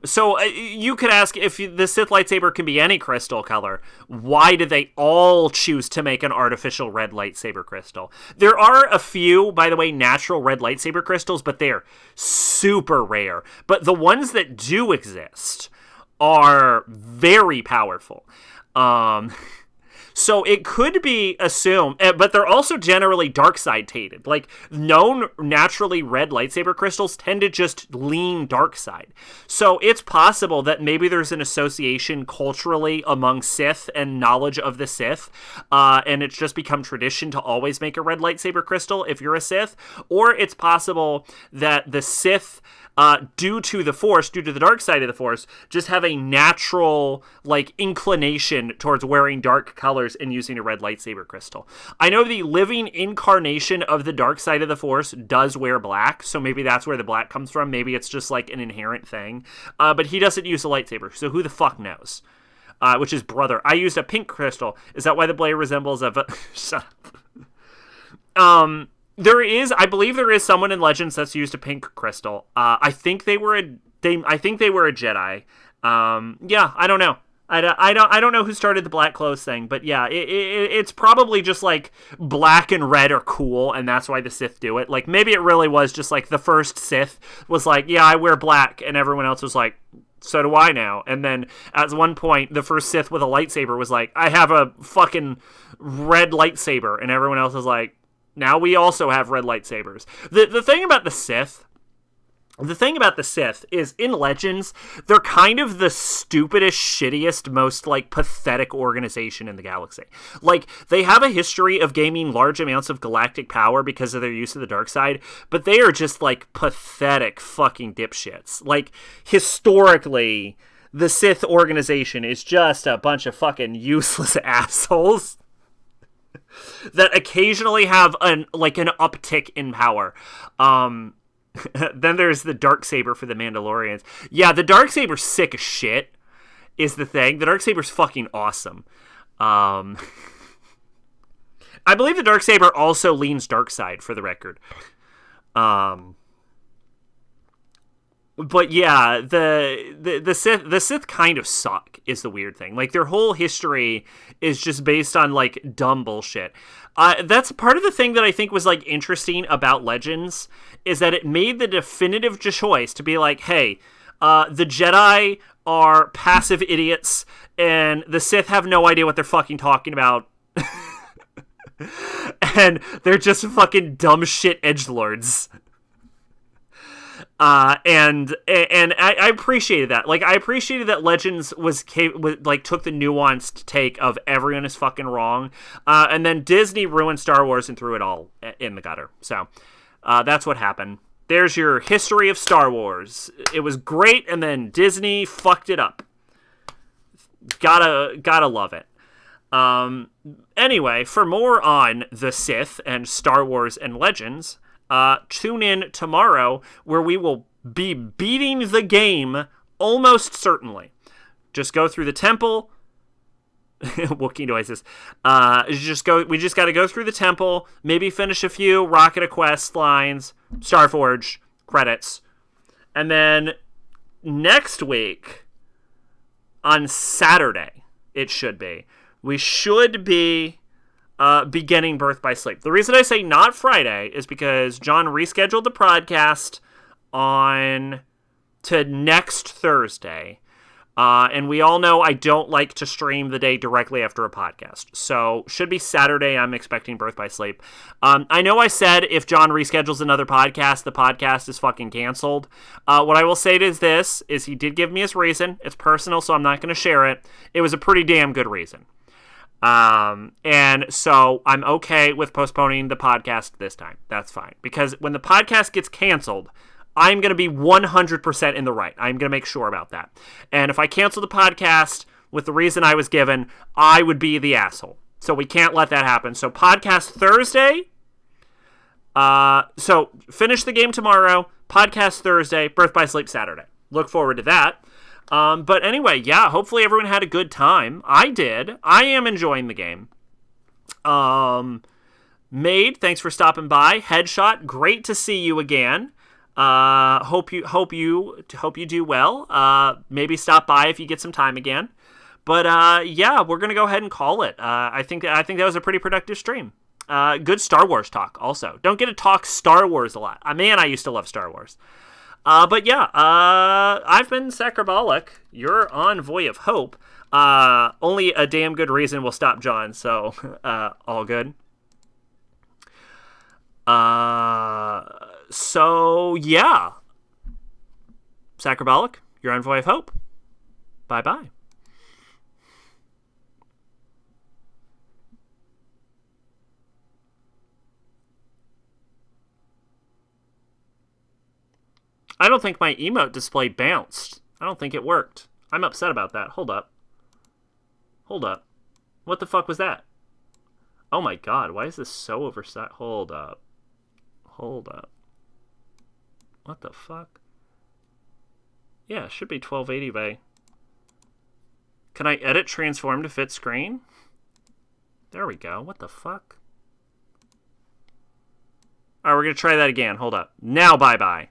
So you could ask, if the Sith lightsaber can be any crystal color, why did they all choose to make an artificial red lightsaber crystal? There are a few, by the way, natural red lightsaber crystals, but they're super rare. But the ones that do exist are very powerful. So it could be assumed, but they're also generally dark side tainted. Known naturally red lightsaber crystals tend to just lean dark side. So it's possible that maybe there's an association culturally among Sith and knowledge of the Sith, and it's just become tradition to always make a red lightsaber crystal if you're a Sith. Or it's possible that the Sith, due to the dark side of the Force, just have a natural, inclination towards wearing dark colors and using a red lightsaber crystal. I know the living incarnation of the dark side of the Force does wear black, so maybe that's where the black comes from. Maybe it's just, an inherent thing. But he doesn't use a lightsaber, so who the fuck knows? Which is brother. I used a pink crystal. Is that why the blade resembles a... Shut up. I believe there is someone in Legends that's used a pink crystal. I think they were a Jedi. Yeah, I don't know. I don't know who started the black clothes thing, but yeah, it's probably just black and red are cool, and that's why the Sith do it. Maybe it really was just the first Sith was yeah, I wear black, and everyone else was so do I now. And then at one point, the first Sith with a lightsaber was I have a fucking red lightsaber, and everyone else is now we also have red lightsabers. The thing about the Sith is, in Legends, they're kind of the stupidest, shittiest, most, pathetic organization in the galaxy. They have a history of gaining large amounts of galactic power because of their use of the dark side, but they are just, pathetic fucking dipshits. Historically, the Sith organization is just a bunch of fucking useless assholes that occasionally have an uptick in power. Then there's the Darksaber for the Mandalorians. Yeah, the Darksaber's sick as shit, is the thing. The Darksaber's fucking awesome. I believe the Darksaber also leans dark side, for the record. But yeah, the Sith kind of suck, is the weird thing. Their whole history is just based on dumb bullshit. That's part of the thing that I think was interesting about Legends, is that it made the definitive choice to be hey, the Jedi are passive idiots and the Sith have no idea what they're fucking talking about. And they're just fucking dumb shit edgelords. And I appreciated that. I appreciated that Legends was took the nuanced take of everyone is fucking wrong. And then Disney ruined Star Wars and threw it all in the gutter. So, that's what happened. There's your history of Star Wars. It was great, and then Disney fucked it up. Gotta love it. Anyway, for more on the Sith and Star Wars and Legends, tune in tomorrow, where we will be beating the game almost certainly. Just go through the temple. Wookiee noises. We just got to go through the temple, maybe finish a few Rocket of Quest lines, Starforge credits, and then next week on Saturday, it should be, we should be beginning Birth by Sleep. The reason I say not Friday is because John rescheduled the podcast to next Thursday. And we all know I don't like to stream the day directly after a podcast. So, should be Saturday. I'm expecting Birth by Sleep. I know I said if John reschedules another podcast, the podcast is fucking canceled. What I will say is this, is he did give me his reason. It's personal, so I'm not going to share it. It was a pretty damn good reason. And so I'm okay with postponing the podcast this time. That's fine. Because when the podcast gets canceled, I'm going to be 100% in the right. I'm going to make sure about that. And if I cancel the podcast with the reason I was given, I would be the asshole. So we can't let that happen. So podcast Thursday. So finish the game tomorrow. Podcast Thursday. Birth by Sleep Saturday. Look forward to that. But anyway, yeah, hopefully everyone had a good time. I did. I am enjoying the game. Maid, thanks for stopping by. Headshot, great to see you again. Hope you do well. Maybe stop by if you get some time again. But yeah, we're gonna go ahead and call it. I think that was a pretty productive stream. Good Star Wars talk. Also, don't get to talk Star Wars a lot. Man, I used to love Star Wars. But yeah, I've been Sacrabalic, your envoy of hope. Only a damn good reason will stop John. So all good. So, yeah. Sacrabalic, your envoy of hope. Bye-bye. I don't think my emote display bounced. I don't think it worked. I'm upset about that. Hold up. What the fuck was that? Oh my god, why is this so oversized? Hold up. What the fuck? Yeah, it should be 1280 by... Can I edit transform to fit screen? There we go. What the fuck? Alright, we're going to try that again. Hold up. Now bye-bye.